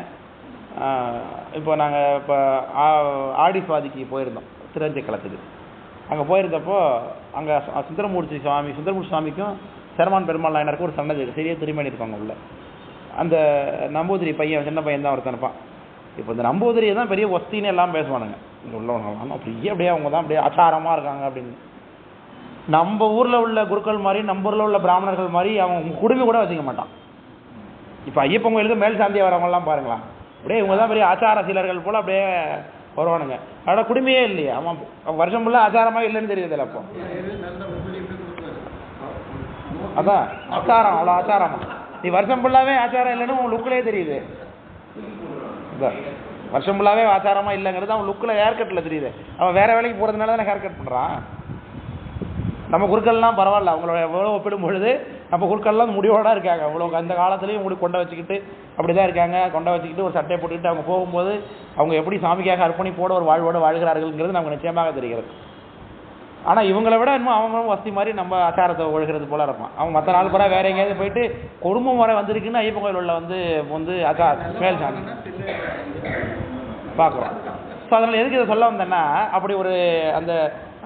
S1: இப்போ நாங்கள் ஆடி சுவாதிக்கு போயிருந்தோம் திருவஞ்சைக்களத்துக்கு. அங்கே போயிருந்தப்போ அங்கே சுந்தரமூர்த்தி சுவாமிக்கும் சரமான் பெருமாள் நாயனருக்கும் ஒரு சன்னதி சரியாக திருமணி இருப்பாங்க உள்ள. அந்த நம்பூதிரி பையன், சின்ன பையன் தான் ஒருத்தன் இருப்பான். இப்போ இந்த நம்பூதிரியை தான் பெரிய ஒஸ்தின்னு எல்லாம் பேசுவானுங்க இங்கே உள்ளவங்க. அப்படியே அவங்க தான் அப்படியே ஆச்சாரமாக இருக்காங்க அப்படின்னு. நம்ம ஊரில் உள்ள குருக்கள் மாதிரி, நம்ம ஊரில் உள்ள பிராமணர்கள் மாதிரி அவங்க குடுமி கூட வச்சுக்க மாட்டான். இப்போ ஐயப்பன் கோயிலுக்கு மேல் சாந்தியாக வரவங்கலாம் பாருங்களா, அப்படியே இவங்க தான் பெரிய ஆச்சார சீலர்கள் போல் அப்படியே வருவானுங்க. அதோட குடுமையே இல்லையா? அவன் வருஷம் ஃபுல்லாக ஆச்சாரமாக இல்லைன்னு தெரியுதுல்ல. அப்போ அதான் ஆச்சாரம், அவ்வளோ ஆச்சாரமா. நீ வருஷம் ஃபுல்லாகவே ஆச்சாரம் இல்லைன்னு உன் லுக்கிலே தெரியுது. வருஷம் ஃபுல்லாகவே ஆச்சாரமாக இல்லைங்கிறது அவன் லுக்கில் ஹேர் கட்டில் தெரியுது. அவன் வேறு வேலைக்கு போகிறதுனால தானே ஹேர் கட் பண்ணுறான். நம்ம குருக்கள்லாம் பரவாயில்ல, அவங்களோட எவ்வளோ ஒப்பிடும் பொழுது நம்ம குருக்கள்லாம் முடிவோட இருக்காங்க. அவ்வளோ அந்த காலத்துலேயும் முடி கொண்டை வச்சுக்கிட்டு அப்படி தான் இருக்காங்க. கொண்டை வச்சுக்கிட்டு ஒரு சட்டையை போட்டுக்கிட்டு அவங்க போகும்போது அவங்க எப்படி சாமிக்காக அர்ப்பணிப்போட ஒரு வாழ்வோடு வாழ்கிறார்கள்ங்கிறது நமக்கு நிச்சயமாக தெரிகிறது. ஆனால் இவங்களை விட இன்னும் அவங்களும் வசதி மாதிரி நம்ம ஆச்சாரத்தை ஒழுகிறது போல இருப்பான். அவங்க மற்ற நாள் பூரா வேற எங்கேயாவது போயிட்டு குடும்பம் வர வந்திருக்குன்னு ஐயப்பன் கோயில் உள்ள வந்து மேல் சாமி பார்க்குறோம். ஸோ அதனால் எதுக்கு இதை சொல்ல வந்தேன்னா, அப்படி ஒரு அந்த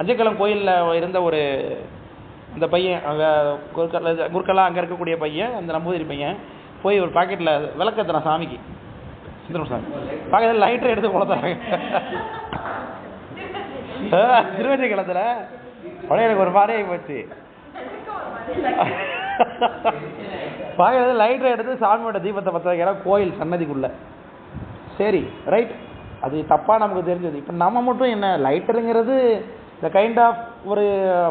S1: அஞ்சைக்களம் கோயிலில் இருந்த ஒரு அந்த பையன் குருக்கெல்லாம் அங்கே இருக்கக்கூடிய பையன், அந்த நம்பூதிரி பையன் போய் ஒரு பாக்கெட்டில் விளக்கத்துறான் சாமிக்கு. சுந்தரம் சாமி பாக்கெட்டில் லைட்டரை எடுத்து கொடுத்தாங்க திருவஞ்சைக்களத்தில். உடனே எனக்கு ஒரு மாதிரி ஆகி போச்சு. பாக்கெட்டில் லைட்டரை எடுத்து சாமியோட தீபத்தை பற்ற வைக்கிற கோயில் சன்னதிக்குள்ள. சரி ரைட், அது தப்பாக நமக்கு தெரிஞ்சது. இப்போ நம்ம மட்டும் என்ன லைட்டருங்கிறது இந்த கைண்ட் ஆஃப் ஒரு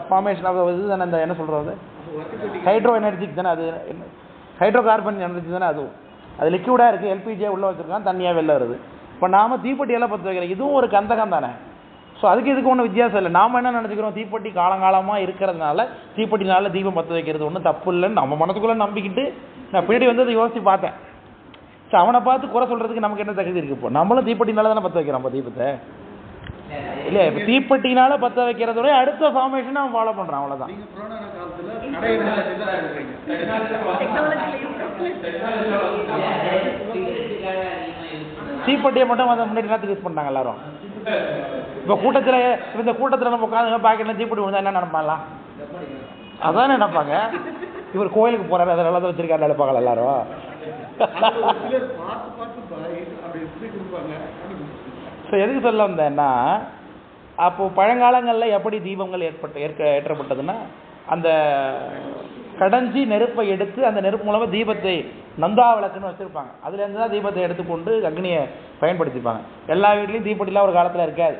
S1: ஃபார்மேஷன் ஆஃப் இது தானே, இந்த என்ன சொல்கிறது ஹைட்ரோ எனர்ஜிக் தானே, அது என்ன ஹைட்ரோ கார்பன் எனர்ஜி தானே, அதுவும் அது லிக்விடாக இருக்குது, எல்பிஜியாக உள்ளே வச்சுருக்கான், தண்ணியாக வெளில வருது. இப்போ நாம் தீப்பெட்டியெல்லாம் பற்ற வைக்கிறோம், இதுவும் ஒரு கந்தகம் தானே. ஸோ அதுக்கு இதுக்கு ஒன்றும் வித்தியாசம் இல்லை. நாம் என்ன நினச்சிக்கிறோம், தீப்பெட்டி காலங்காலமாக இருக்கிறதுனால தீப்பெட்டினால தீபம் பற்ற வைக்கிறது ஒன்றும் தப்பு இல்லைன்னு நம்ம மனசுக்குள்ளே நம்பிக்கிட்டு நான் பின்னாடி வந்து அதை யோசித்து பார்த்தேன். ஸோ அவனை பார்த்து குறை சொல்கிறதுக்கு நமக்கு என்ன தகுதி இருக்குது? இப்போ நம்மளும் தீப்பெட்டினால தானே பற்ற வைக்கிறோம் இப்போ தீபத்தை, இல்லையா? இப்போ தீப்பெட்டினால பற்ற வைக்கிறதோட அடுத்த ஃபார்மேஷனை அவன் ஃபாலோ பண்ணுறான், அவ்வளோதான். தீப்பெட்டியை மட்டும் அதை முன்னாடி நேரத்துக்கு யூஸ் பண்ணாங்க எல்லாரும். இப்போ கூட்டத்தில் இந்த கூட்டத்தில் நம்ம உட்காந்து பாக்கெட்டில் தீப்பெட்டி விழுந்தா என்ன நினைப்பாங்களாம்? அதான் நினைப்பாங்க. இவர் கோயிலுக்கு போகிறாரு, அதை நல்லா தான் வச்சிருக்காரு நினைப்பாங்க எல்லாரும். ஸோ எதுக்கு சொல்ல வந்தேன்னா, அப்போது பழங்காலங்களில் எப்படி தீபங்கள் ஏற்றப்பட்டதுன்னா, அந்த கடைஞ்சி நெருப்பை எடுத்து அந்த நெருப்பு மூலமாக தீபத்தை நந்தா விளக்குன்னு வச்சுருப்பாங்க. அதுலேருந்து தான் தீபத்தை எடுத்துக்கொண்டு அக்னியை பயன்படுத்திப்பாங்க. எல்லா வீட்லேயும் தீப்பெட்டிலாம் ஒரு காலத்தில் இருக்காது.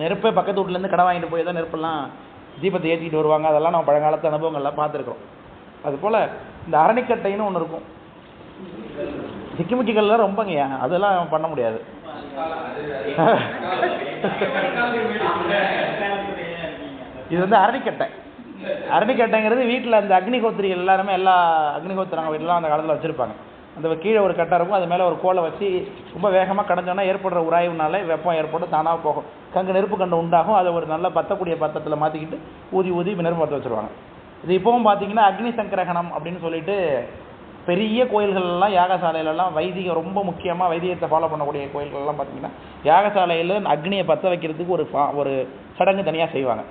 S1: நெருப்பை பக்கத்து வீட்டிலேருந்து கடை வாங்கிட்டு போய் தான் நெருப்பெல்லாம் தீபத்தை ஏற்றிட்டு வருவாங்க. அதெல்லாம் நம்ம பழங்காலத்து அனுபவங்கள்லாம் பார்த்துருக்கோம். அதுபோல் இந்த அரணிக்கட்டைன்னு ஒன்று இருக்கும். சிக்கிமிக்கிகள்லாம் ரொம்பங்கய்யா, அதெல்லாம் பண்ண முடியாது. இது வந்து அரணிக்கட்டை. அரணிக்கட்டைங்கிறது வீட்டில் அந்த அக்னிஹோத்திரிகள் எல்லாருமே, எல்லா அக்னிஹோத்திரங்க வீட்டிலாம் அந்த காலத்தில் வச்சுருப்பாங்க. அந்த கீழே ஒரு கட்டை இருக்கும், அது மேலே ஒரு கோலை வச்சு ரொம்ப வேகமாக கடைஞ்சோன்னா ஏற்படுற உராய்வுனால வெப்பம் ஏற்பட்டு தானாக போகும். கங்கு நெருப்பு கண்டு உண்டாகும். அதை ஒரு நல்ல பத்தக்கூடிய பத்தத்தில் மாற்றிக்கிட்டு ஊதி ஊதி நெருப்பு பற்ற வச்சுருவாங்க. இது இப்போவும் பார்த்தீங்கன்னா அக்னி சங்கரகணம் அப்படின்னு சொல்லிட்டு பெரிய கோயில்கள்லாம் யாகசாலையிலலாம் வைதிகம் ரொம்ப முக்கியமாக வைதிகத்தை ஃபாலோ பண்ணக்கூடிய கோயில்கள்லாம் பார்த்தீங்கன்னா யாகசாலையில் அக்னியை பற்ற வைக்கிறதுக்கு ஒரு சடங்கு தனியாக செய்வாங்க.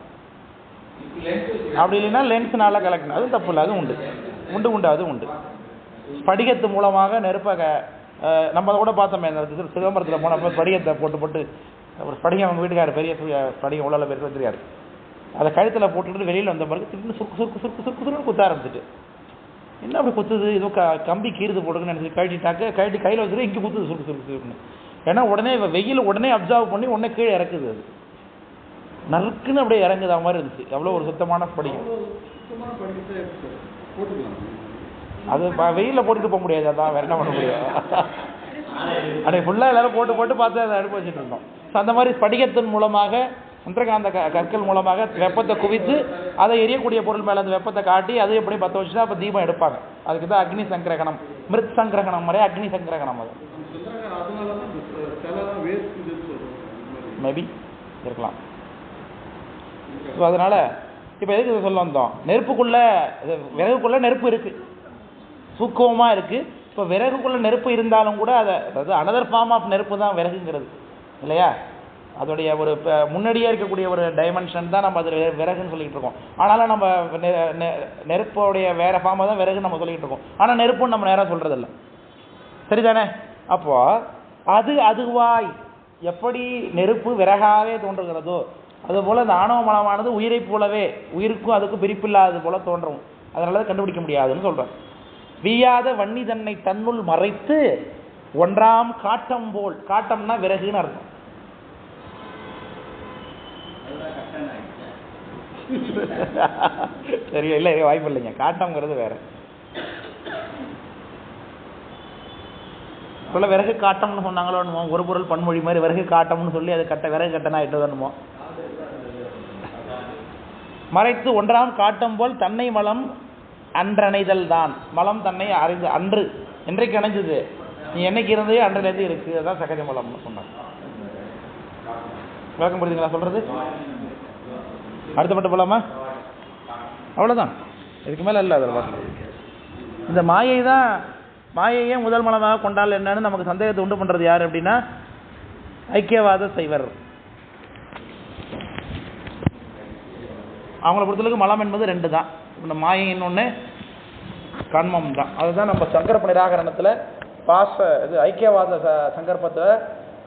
S1: அப்படி இல்லைன்னா லென்ஸ்னால கலெக்ட், அதுவும் தப்பு இல்லை, அதுவும் உண்டு உண்டு உண்டு அதுவும் உண்டு. ஸ்படிகத்து மூலமாக நெருப்பை நம்ம அதை கூட பார்த்தோமே, சிதம்பரத்தில் போனப்போ ஸ்படிகத்தை போட்டு ஒரு ஸ்படிகம் அவங்க வீட்டுக்காரர் பெரிய ஸ்படிகம் உள்ள பேர் வச்சிருக்காரு. அதை கழுத்தில் போட்டுட்டு வெளியில் வந்த பிறகு திருப்பி சுருக்கு குத்த ஆரம்பிச்சுட்டு, என்ன அப்படி குத்துது, ஏதோ கம்பி கீறுது போட்டுக்குன்னு நினச்சி கழட்டி கையில் வச்சுட்டு இங்கே குத்துது சுருக்குன்னு. ஏன்னா உடனே வெயில் உடனே அப்சர்வ் பண்ணி உடனே கீழே இறக்குது. அது நறுக்குன்னு அப்படியே இறங்குதா மாதிரி இருந்துச்சு. எவ்வளோ ஒரு சுத்தமான படிக்கும். அது வெயிலில் போட்டுட்டு போக முடியாது, அதான் வேற என்ன பண்ண முடியும். அன்றைக்கு ஃபுல்லாக எல்லாரும் போட்டு பார்த்து அதை அடுப்பு வச்சுட்டு இருந்தோம். ஸோ அந்த மாதிரி ஸ்படிகத்தின் மூலமாக மந்திரகாந்த கற்கள் மூலமாக வெப்பத்தை குவித்து அதை எரியக்கூடிய பொருள் மேலே அந்த வெப்பத்தை காட்டி அதை எப்படி பற்ற வச்சு தான் அப்போ தீபம் எடுப்பாங்க. அதுக்கு தான் அக்னி சங்கிரகணம், மிருத் சங்கிரகணம் மாதிரி அக்னி சங்கிரகணம். அது மேபி இருக்கலாம். ஸோ அதனால் இப்போ எதுக்கு இதை சொல்ல வந்தோம், நெருப்புக்குள்ளே விறகுக்குள்ளே நெருப்பு இருக்குது, சூக்கமாக இருக்குது. இப்போ விறகுக்குள்ளே நெருப்பு இருந்தாலும் கூட அதாவது அனதர் ஃபார்ம் ஆஃப் நெருப்பு தான் விறகுங்கிறது இல்லையா. அதோடைய ஒரு முன்னாடியே இருக்கக்கூடிய ஒரு டைமென்ஷன் தான் நம்ம அது விறகுன்னு சொல்லிகிட்டு இருக்கோம். ஆனாலும் நம்ம நெருப்போடைய வேறு ஃபார்மாக தான் விறகுன்னு நம்ம சொல்லிகிட்டு இருக்கோம். ஆனால் நெருப்புன்னு நம்ம நேராக சொல்கிறதில்ல, சரிதானே? அப்போது அதுவாய் எப்படி நெருப்பு விறகாகவே தோன்றுகிறதோ அதுபோல் இந்த ஆணவ மலமானது உயிரை போலவே உயிருக்கும் அதுக்கும் பிரிப்பில்லாதது போல தோன்றும். அதனால தான் கண்டுபிடிக்க முடியாதுன்னு சொல்கிறேன். வீயாத வன்னி தன்னை தன்னுள் மறைத்து ஒன்றாம் காட்டம் போல், காட்டம்னா விறகுன்னு அர்த்தம். சரி, இல்லை வாய்ப்பு இல்லைங்க, காட்டம்ங்கிறது வேற. இப்போல விறகு காட்டம்னு சொன்னாங்களோ என்னமோ, ஒரு பொருள் பன்மொழி மாதிரி விறகு காட்டம்னு சொல்லி அது விறகு கட்டணா ஆயிட்டதுன்னுமோ. மறைத்து ஒன்றாம் காட்டம் போல் தன்னை மலம் அன்றணைதல் தான். மலம் தன்னை அறிந்து அன்று என்றைக்கு அணைஞ்சது, நீ என்னைக்கு இருந்தே அன்றிலேருந்து இருக்கு, அதான் சகஜ மலம்னு சொன்னாங்க. விளக்கம் புரியுதுங்களா சொல்றது? அடுத்தப்பட்ட போலாமா? அவ்வளோதான், இதுக்கு மேலே இல்லை. அதில் இந்த மாயை தான், மாயையே முதல் மலமாக கொண்டால் என்னன்னு நமக்கு சந்தேகத்தை உண்டு பண்ணுறது யார் அப்படின்னா ஐக்கியவாத சைவர். அவங்கள பொறுத்தளவுக்கு மலம் என்பது ரெண்டு தான். இந்த மாயை இன்னொன்று கண்மம் தான். அதுதான் நம்ம சங்கரப்ப நிராகரணத்தில் இது ஐக்கியவாத சங்கற்பத்தை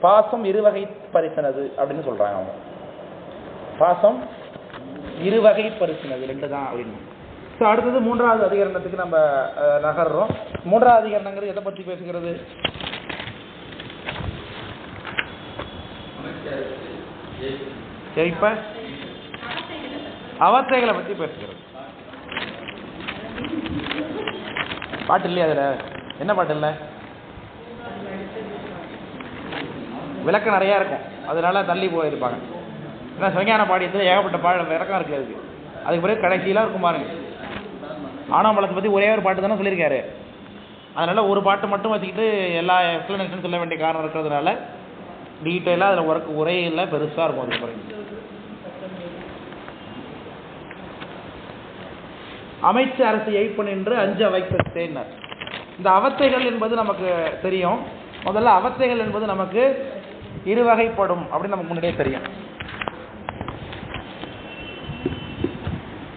S1: பாசம் இருவகை பரிசினது அப்படின்னு சொல்கிறாங்க. அவங்க பாசம் இருவகை பரிசினது ரெண்டு தான் அப்படின்னு. ஸோ அடுத்தது மூன்றாவது அதிகரணத்துக்கு நம்ம நகர்றோம். மூன்றாவது அதிகரணங்கிறது எதை பற்றி பேசுகிறது? இப்ப அவத்தைகளை பத்தி பேசுகிறது. பாட்டு இல்லையா அதுல? என்ன பாட்டு இல்லை? விளக்கம் நிறைய இருக்கும், அதனால தள்ளி போயிருப்பாங்க. ஏன்னா சிவஞான பாடியத்தில் ஏகப்பட்ட விளக்கம் இருக்கு. அதுக்கு பிறகு கடைசியெல்லாம் இருக்கும் பாருங்க. ஆனாமலத்தை பற்றி ஒரே ஒரு பாட்டு தானே சொல்லியிருக்காரு. அதனால ஒரு பாட்டு மட்டும் வச்சுக்கிட்டு எல்லா எக்ஸ்பிளனேஷன் சொல்ல வேண்டிய காரணம் இருக்கிறதுனால டீட்டெயிலாக அதில் உரையில் பெருசாக இருக்கும். அதுக்கு பிறகு அமைச்சு அரசு எய்ப்பன் என்று 5 அவைத்தேன்னார். இந்த அவத்தைகள் என்பது நமக்கு தெரியும். முதல்ல அவத்தைகள் என்பது நமக்கு இருவகைப்படும் அப்படின்னு நமக்கு முன்னாடியே தெரியும்.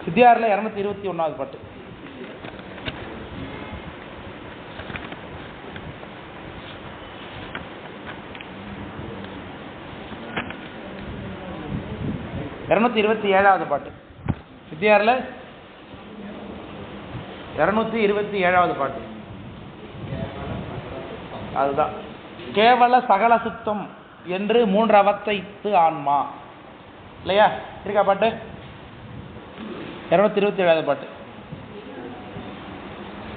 S1: சித்தியாரில் 221வது பாட்டு. பாட்டு சித்தியாரில் 227வது பாட்டு. அதுதான் கேவல சகல சுத்தம் என்று 3 அவத்தைத்து ஆன்மா இல்லையா? இருக்கா பாட்டு? 227வது பாட்டு.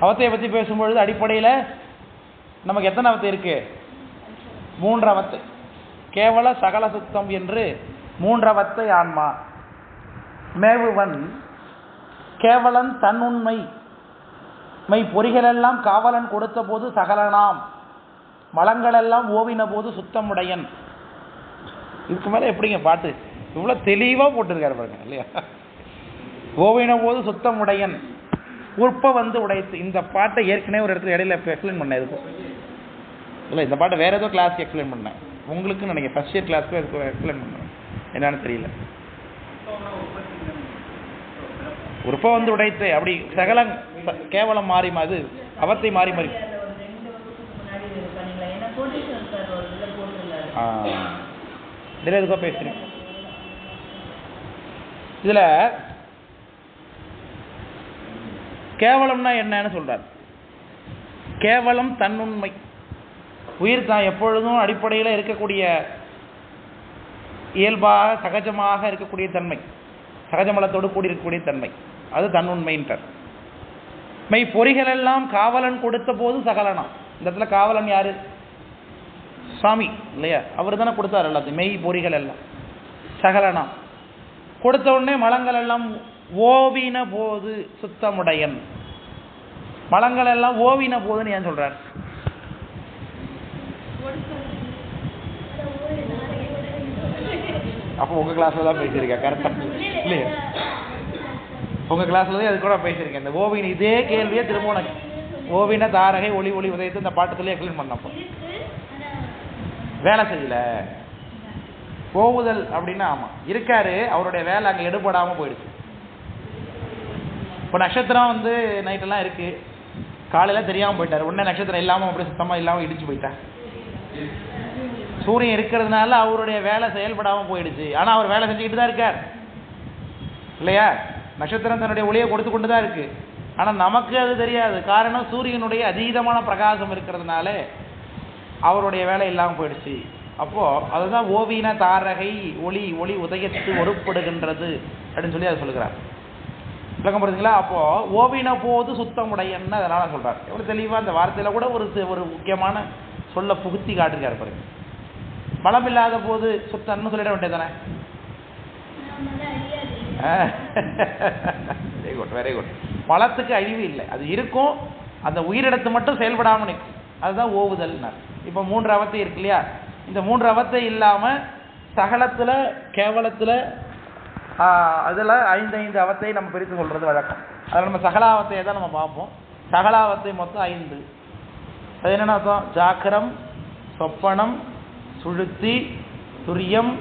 S1: அவத்தையை பற்றி பேசும்பொழுது அடிப்படையில் நமக்கு எத்தனை அவத்தை இருக்கு? 3 அவத்தை. கேவல சகல சுத்தம் என்று 3 அவத்தை ஆன்மா. மேவுவன் கேவலன் தன்னுண்மை மை பொறிகளெல்லாம் காவலன் கொடுத்த போது சகலனாம் மலங்களெல்லாம் ஓவின போது சுத்தமுடையன். இதுக்கு மேலே எப்படிங்க பாட்டு இவ்வளோ தெளிவாக போட்டிருக்காரு பாருங்க இல்லையா? ஓவின போது சுத்தமுடையன் உற்ப வந்து உடைத்து. இந்த பாட்டை ஏற்கனவே ஒரு இடத்துல இடையில எக்ஸ்பிளைன் பண்ணேன். இருக்கும் இல்லை, இந்த பாட்டை வேற ஏதோ கிளாஸ்க்கு எக்ஸ்பிளைன் பண்ணேன். உங்களுக்கு நினைக்கிறேன் ஃபர்ஸ்ட் இயர் கிளாஸ்க்கு எக்ஸ்பிளைன் பண்ணேன். என்னன்னு தெரியல. உற்ப வந்து உடைத்து அப்படி சகலம் கேவலம் மாறி அது அவத்தை மாறி மாறி எதுக்கோ பேசுறேன். இதுல கேவலம்னா என்னன்னு சொல்றாரு. கேவலம் தன்னுண்மை. உயிர் தான் எப்பொழுதும் அடிப்படையில் இருக்கக்கூடிய இயல்பாக சகஜமாக இருக்கக்கூடிய தன்மை, சகஜமலத்தோடு கூடி இருக்கக்கூடிய தன்மை, அது தன்னுண்மைன்றார். மெய் பொறிகள் எல்லாம் காவலன் கொடுத்த போது சகலனா. இந்த இடத்துல காவலன் யாரு? சுவாமி இல்லையா? அவர் தானே கொடுத்தார் எல்லாத்தையும். மெய் பொறிகள் எல்லாம் சகலனா கொடுத்த உடனே மலங்கள் எல்லாம் ஓவின போது சுத்தமுடையன். மலங்கள் எல்லாம் ஓவின போதுன்னு ஏன் சொல்றார்? அப்போ உங்க கிளாஸ்ல தான் பேசியிருக்கேன். கரெக்டா இல்லையா? உங்க கிளாஸ்ல தான் அது கூட பேசியிருக்கேன். இந்த ஓவின இதே கேள்வியே திரும்ப உனக்கு ஓவின தாரகை ஒளி ஒளி உதயத்து இந்த பாட்டத்திலே எக்ஸ்பிளைன் பண்ணப்போ வேலை செய்யல. போவுதல் அப்படின்னா ஆமா இருக்காரு, அவருடைய வேலை அங்கே எடுபடாம போயிடுச்சு. இப்போ நட்சத்திரம் வந்து நைட்டெல்லாம் இருக்கு, காலையில தெரியாம போயிட்டாரு. உடனே நட்சத்திரம் இல்லாம அப்படி சுத்தமா இல்லாம இடிச்சு போயிட்டார். சூரியன் இருக்கிறதுனால அவருடைய வேலை செயல்படாம போயிடுச்சு. ஆனா அவர் வேலை செஞ்சுக்கிட்டு தான் இருக்கார் இல்லையா? நட்சத்திரம் தன்னுடைய ஒளியை கொடுத்து கொண்டு தான் இருக்கு. ஆனா நமக்கு அது தெரியாது. காரணம் சூரியனுடைய அதீதமான பிரகாசம் இருக்கிறதுனால அவருடைய வேலை இல்லாமல் போயிடுச்சு. அப்போ அதுதான் ஓவின தாரகை ஒளி ஒளி உதயத்து ஒருப்படுகின்றது அப்படின்னு சொல்லி அதை சொல்லுகிறார். விளக்கம் புரியுதுங்களா? அப்போ ஓவின போது சுத்தமுடையன்னு அதனால சொல்றாரு. எவ்வளவு தெளிவா அந்த வார்த்தையில கூட ஒரு முக்கியமான சொல்ல புகுத்தி காட்டுறாரு பாருங்க. மலம் இல்லாத போது சுத்தம்னு சொல்லிட வேண்டியதானே? Very good very good. மலத்துக்கு அழிவு இல்லை, அது இருக்கும், அந்த உயிரிடத்து மட்டும் செயல்படாமல் நிற்கும். அதுதான் ஓவுதல்னார். இப்போ 3 அவத்தை இருக்கு இல்லையா? இந்த 3 அவத்தை இல்லாம சகலத்துல கேவலத்துல அதில் 5 அவத்தை நம்ம பிரித்து சொல்றது வழக்கம். அதில் நம்ம சகலாவத்தையை தான் நம்ம பார்ப்போம். சகலாவத்தை மொத்தம் 5. அது என்னென்ன அர்த்தம்? ஜாக்கிரம், சொப்பனம், சுழுத்தி, துரியம்,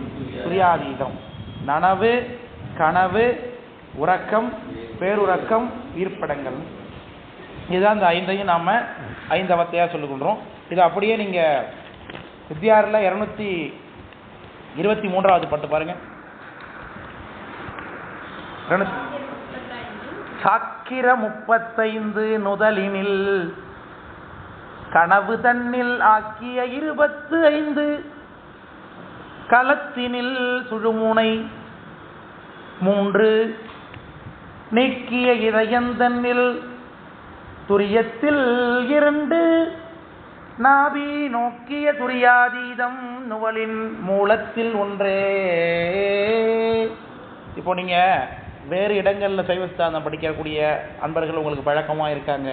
S1: துரியாதீதம், நனவு, கனவு, உறக்கம், பேருறக்கம், ஈர்ப்படங்கள். இதுதான் இந்த 5ஐயும் நாம 5 அவத்தையா சொல்லிக்கொள்றோம். இது அப்படியே நீங்க வித்யாரில் 223வது பாட்டு பாருங்க. சாக்கிர 35 நுதலினில் கனவு தன்னில் ஆக்கிய 25 களத்தினில் சுழுமுனை 3 நீக்கிய இதயந்தன்னில் துரியத்தில் 2 நாபி நோக்கிய துரியாதீதம் நுவலின் மூலத்தில் 1. இப்போ நீங்கள் வேறு இடங்களில் சைவ சித்தாந்தம் படிக்கக்கூடிய அன்பர்கள் உங்களுக்கு பழக்கமாக இருக்காங்க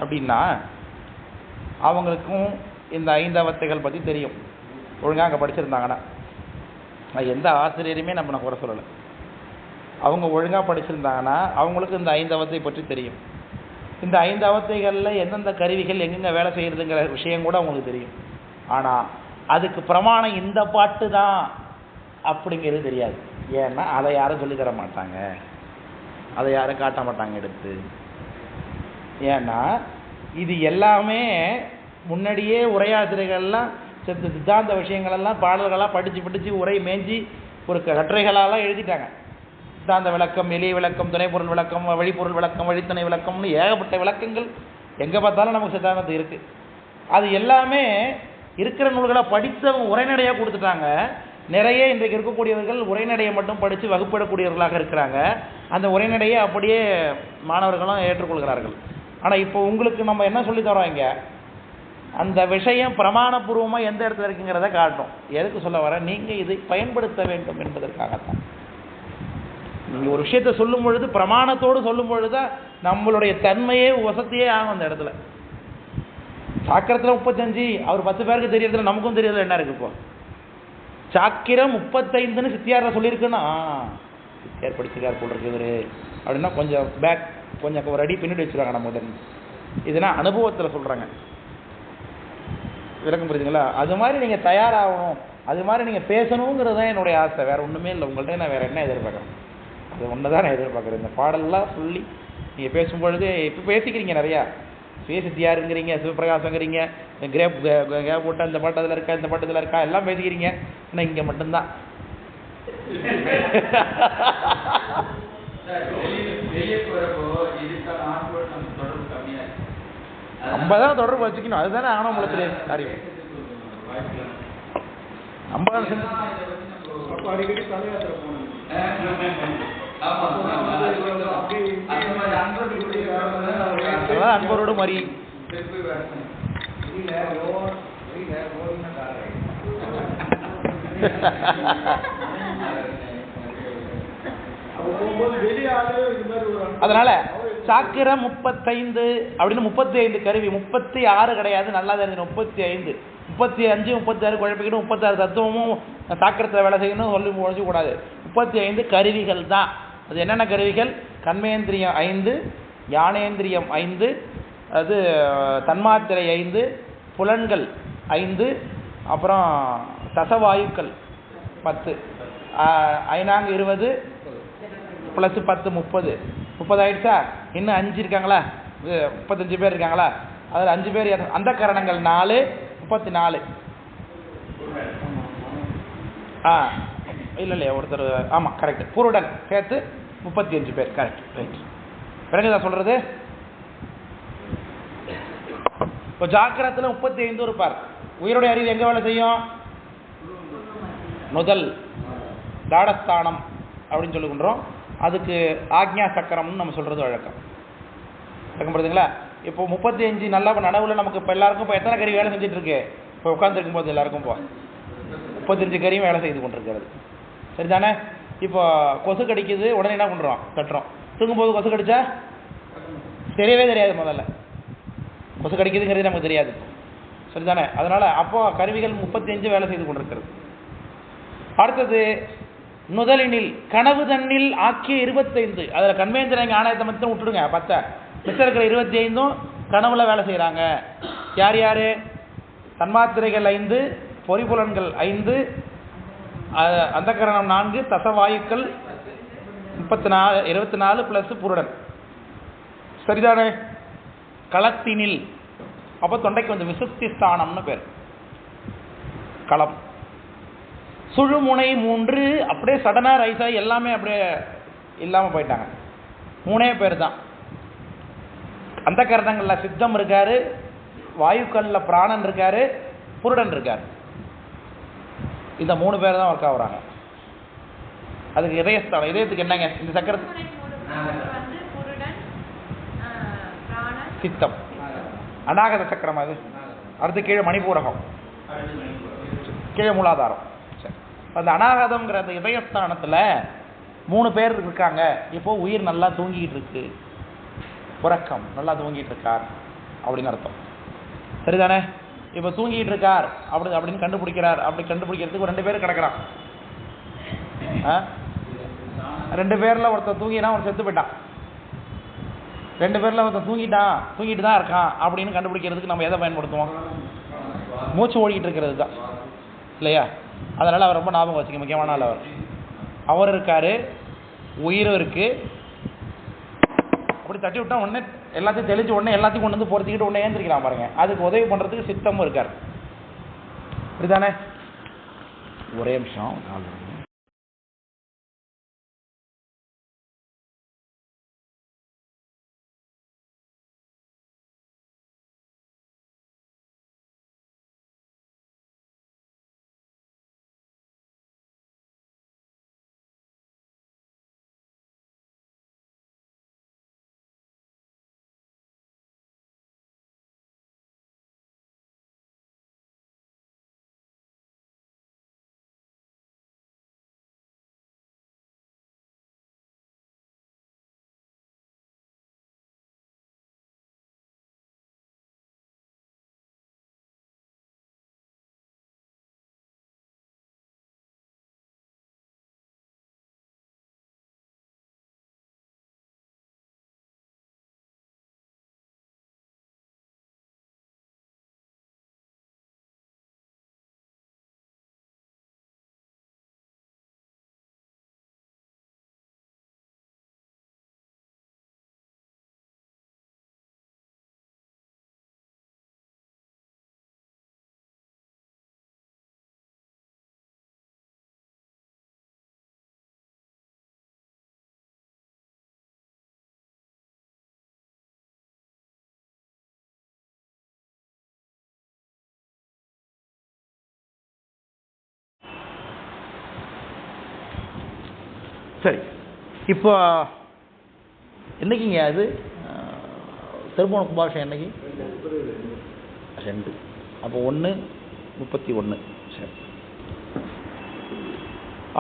S1: அப்படின்னா அவங்களுக்கும் இந்த 5 அவத்தைகள் பற்றி தெரியும். ஒழுங்காக அங்கே படிச்சிருந்தாங்கன்னா எந்த ஆசிரியருமே நம்ம குறை சொல்லலை. அவங்க ஒழுங்காக படிச்சிருந்தாங்கன்னா அவங்களுக்கு இந்த 5 அவத்தை பற்றி தெரியும். இந்த 5 அவத்தைகளில் எந்தெந்த கருவிகள் எங்கெங்கே வேலை செய்கிறதுங்கிற விஷயம் கூட அவங்களுக்கு தெரியும். ஆனால் அதுக்கு பிரமாணம் இந்த பாட்டு தான் அப்படிங்கிறது தெரியாது. ஏன்னா அதை யாரும் சொல்லித்தர மாட்டாங்க, அதை யாரும் காட்ட மாட்டாங்க எடுத்து. ஏன்னா இது எல்லாமே முன்னாடியே உரையாசிரியர்கள்லாம் சித்தாந்த விஷயங்களெல்லாம் பாடல்களாக படித்து உரை மேய்ஞ்சி ஒரு கட்டுரைகளாலாம் எழுதிட்டாங்க. சித்தாந்த விளக்கம், எளிய விளக்கம், துணைப்பொருள் விளக்கம், வழிப்பொருள் விளக்கம், வழித்துணை விளக்கம்னு ஏகப்பட்ட விளக்கங்கள் எங்கே பார்த்தாலும் நமக்கு சித்தாந்தத்து இருக்குது. அது எல்லாமே இருக்கிற நூல்களை படித்தவங்க உரைநடையாக கொடுத்துட்டாங்க. நிறைய இன்றைக்கு இருக்கக்கூடியவர்கள் உரைநடையை மட்டும் படித்து வகுப்பிடக்கூடியவர்களாக இருக்கிறாங்க. அந்த உரைநடையை அப்படியே மாணவர்களும் ஏற்றுக்கொள்கிறார்கள். ஆனால் இப்போ உங்களுக்கு நம்ம என்ன சொல்லி தரோம், இங்கே அந்த விஷயம் பிரமாணபூர்வமாக எந்த இடத்துல இருக்குங்கிறத காட்டும். எதுக்கு சொல்ல வர, நீங்கள் இதை பயன்படுத்த வேண்டும் என்பதற்காகத்தான். நீங்கள் ஒரு விஷயத்தை சொல்லும் பொழுது பிரமாணத்தோடு சொல்லும் பொழுது தான் நம்மளுடைய தன்மையே வசதியே ஆகும். அந்த இடத்துல சாக்கிரத்தில் 35 அவர் 10 பேருக்கு தெரியறதுல நமக்கும் தெரியறதுல என்ன இருக்கு? இப்போ சாக்கிரம் 35ன்னு சித்தியாரில் சொல்லியிருக்குன்னா சித்தியார் படிச்சிருக்கார் போல் இருக்குது அப்படின்னா கொஞ்சம் பேக் கொஞ்சம் ஒரு அடி பின்னாடி வச்சுருவாங்க நம்ம. இதுனா அனுபவத்தில் சொல்கிறாங்க, விளக்கம் புரியுதுங்களா? அது மாதிரி நீங்கள் தயாராகணும், அது மாதிரி நீங்கள் பேசணுங்கிறது தான் என்னுடைய ஆசை. வேறு ஒன்றுமே இல்லை. உங்கள்கிட்ட நான் வேறு என்ன எதிர்பார்க்குறேன்? அது ஒன்று தான் நான் எதிர்பார்க்குறேன். இந்த பாடலாம் சொல்லி நீங்கள் பேசும்பொழுது இப்போ பேசிக்கிறீங்க, நிறையா சித்தியாருங்கிறீங்க, சிவபிரகாசங்கிறீங்க, கேப் போட்டால் இந்த பாட்டு அதில் இருக்கா, இந்த பாட்டு இதில் இருக்கா, எல்லாம் பேசிக்கிறீங்க. ஆனால் இங்கே மட்டும்தான் நம்ம தான் தொடர்பு வச்சுக்கணும். அதுதானே ஆணவ மூலத்திலே காரியம். அன்பரோடு மறி அதனால சாக்கிரம் 35 அப்படின்னு 35 கருவி, 36 கிடையாது. நல்லா தெரிஞ்சு 35, 35, 36 குழப்பிக்கணும். 36 தத்துவமும் சாக்கிரத்தில் வேலை செய்யணும் சொல்லி முடிச்சக்கூடாது. 35 கருவிகள் தான். அது என்னென்ன கருவிகள்? கண்மேந்திரியம் 5, ஞானேந்திரியம் 5, அது தன்மாத்திரை 5, புலன்கள் 5, அப்புறம் தசவாயுக்கள் 10, 5 20 +10 30, 30 ஆயிடுச்சா? இன்னும் 5 இருக்காங்களா? 35 பேர் இருக்காங்களா? அதில் 5 பேர் அந்த கரணங்கள் 4, 34. இல்லை ஒருத்தர், ஆமாம் கரெக்ட், புருடன் சேர்த்து 35 பேர். Correct, right. பிறகுதான் சொல்கிறது. இப்போ ஜாக்கிரத்தில் 35 இருப்பார். உயிருடைய அறிவு எங்கே வேலை செய்யும்? முதல் தாடஸ்தானம் அப்படின்னு சொல்லுகின்றோம். அதுக்கு ஆக்ஞா சக்கரம்னு நம்ம சொல்கிறது வழக்கம். புரியுதுங்களா? இப்போ 35 நல்லா நனவில் நமக்கு இப்போ எல்லாருக்கும் இப்போ எத்தனை கறி வேலை செஞ்சுட்டு இருக்கு? இப்போ உட்காந்துருக்கும் போது எல்லாருக்கும் இப்போ 35 கறியும் வேலை செய்து கொண்டிருக்கிறது. சரிதானே? இப்போ கொசு கடிக்குது, உடனே என்ன பண்ணுறோம்? தட்டுறோம். தூங்கும்போது கொசு கடிச்சா தெரியவே தெரியாது. முதல்ல கொசு கடிக்குதுங்கிறது நமக்கு தெரியாது. சரிதானே? அதனால் அப்போ கருவிகள் 35 வேலை செய்து கொண்டிருக்கிறது. அடுத்தது நுதலினில் கனவு தண்ணில் ஆக்கிய 25. அதில் கண்மேந்திரங்க ஆணையத்தை மட்டும் விட்டுடுங்க 10. மிச்சம் இருக்கிற 25ம் கனவுல வேலை செய்கிறாங்க. யார் யார்? தன்மாத்திரைகள் 5, பொறிப்புலன்கள் 5, அந்த கரணம் 4, தசவாயுக்கள் 34, 24 + புருடன். சரிதானே? களத்தினில் அப்போ தொண்டைக்கு வந்து விசுத்தி ஸ்தானம்னு பேர். களம். சுழுமுனை 3 அப்படியே சடனா ரைஸாக எல்லாமே அப்படியே இல்லாமல் போயிட்டாங்க. 3 பேர் தான். அந்த கரணங்களில் சித்தம் இருக்காரு, வாயுக்களில் பிராணன் இருக்காரு, புருடன் இருக்கார். இந்த 3 பேர் தான் ஒர்க் ஆகுறாங்க. அதுக்கு இதயஸ்தானம், இதயத்துக்கு என்னங்க இந்த சக்கரத்துக்கு சித்தம், அநாகத சக்கரம். அது அடுத்து கீழே மணிபூரகம், கீழே மூலாதாரம். சரி, அந்த அநாகதம்ங்கிற அந்த இதயஸ்தானத்தில் 3 பேர் இருக்காங்க. இப்போ உயிர் நல்லா தூங்கிட்டு இருக்கு, உறக்கம் நல்லா தூங்கிட்டு இருக்கார் அப்படின்னு அர்த்தம். சரிதானே? இப்போ தூங்கிட்டு இருக்கார் அப்படின்னு கண்டுபிடிக்கிறார். அப்படி கண்டுபிடிக்கிறதுக்கு 2 பேர் கிடக்கிறான். 2 பேரில் ஒருத்தர் தூங்கினா ஒருத்தர் செத்து போயிட்டான். 2 பேரில் ஒருத்தர் தூங்கிட்டு தான் இருக்கான் அப்படின்னு கண்டுபிடிக்கிறதுக்கு நம்ம எதை பயன்படுத்துவோம்? மூச்சு ஓடிக்கிட்டு இருக்கிறது தான் இல்லையா? அதனால் அவர் ரொம்ப ஞாபகம் வச்சுக்க, முக்கியமான ஆள் அவர் இருக்கார், உயிரும் இருக்குது. அப்படி தட்டி விட்டா உடனே எல்லாத்தையும் தெளிச்சு உடனே எல்லாத்தையும் கொண்டு வந்து பொறுத்திக்கிட்டு உடனே ஏந்திரிக்கிறான் பாருங்க. அதுக்கு உதவி பண்ணுறதுக்கு சித்தமும் இருக்கார். அப்படிதானே? ஒரே நிமிஷம். சரி, இப்போ என்னைக்குங்க அது திருமண கும்பாபிஷேகம் என்னைக்கு? 2. அப்போ 1/31. சரி,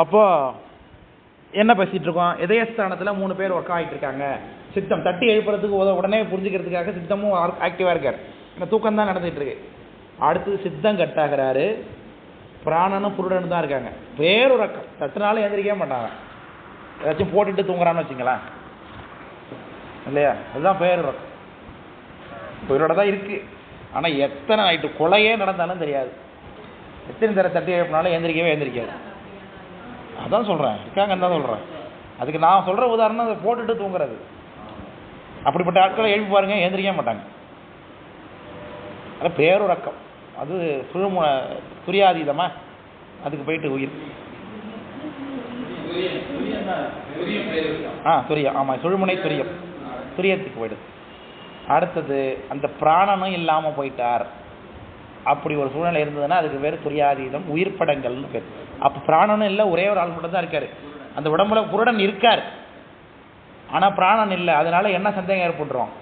S1: அப்போ என்ன பேசிகிட்டு இருக்கோம்? இதயஸ்தானத்தில் 3 பேர் ஒர்க் ஆகிட்டு இருக்காங்க. சித்தம் தட்டி எழுப்புறதுக்கு உடனே புரிஞ்சுக்கிறதுக்காக சித்தமும் ஆக்டிவாக இருக்கார். ஏன்னா தூக்கம் தான் நடந்துகிட்டு இருக்கு. அடுத்தது சித்தம் கட்டாகிறாரு, பிராணனும் புருடனும் தான் இருக்காங்க. பேருறக்கம், தட்டுனாலும் எந்திரிக்கவே மாட்டாங்க. ஏதாச்சும் போட்டுட்டு தூங்குறான்னு வச்சுங்களேன் இல்லையா? அதுதான் பேருறக்கம். உயிரோட தான் இருக்கு. ஆனால் எத்தனை நைட்டு கொலையே நடந்தாலும் தெரியாது, எத்தனை தர தட்டி எழுப்பினாலும் எந்திரிக்காது. அதான் சொல்கிறேன், இருக்காங்கன்னு தான் சொல்கிறேன். அதுக்கு நான் சொல்கிற உதாரணம் அதை போட்டுட்டு தூங்குறது. அப்படிப்பட்ட ஆட்களை எழுப்பி பாருங்க, எந்திரிக்க மாட்டாங்க. அது பேருறக்கம். அது துரியாதீதமாக அதுக்கு போயிட்டு உயிர் துரியம். ஆமாம், சுழுமுனை துரியத்துக்கு போயிடுது. அடுத்தது அந்த பிராணனும் இல்லாமல் போயிட்டார். அப்படி ஒரு சூழ்நிலை இருந்ததுன்னா அதுக்கு பேர் துரியாதீதம், உயிர் படங்கள்னு பேர். அப்போ பிராணனும் இல்லை, ஒரே ஒரு ஆள் மட்டும் தான் இருக்காரு. அந்த உடம்புல புருடன் இருக்கார், ஆனால் பிராணன் இல்லை. அதனால என்ன சந்தேகம் ஏற்பட்டுரும்?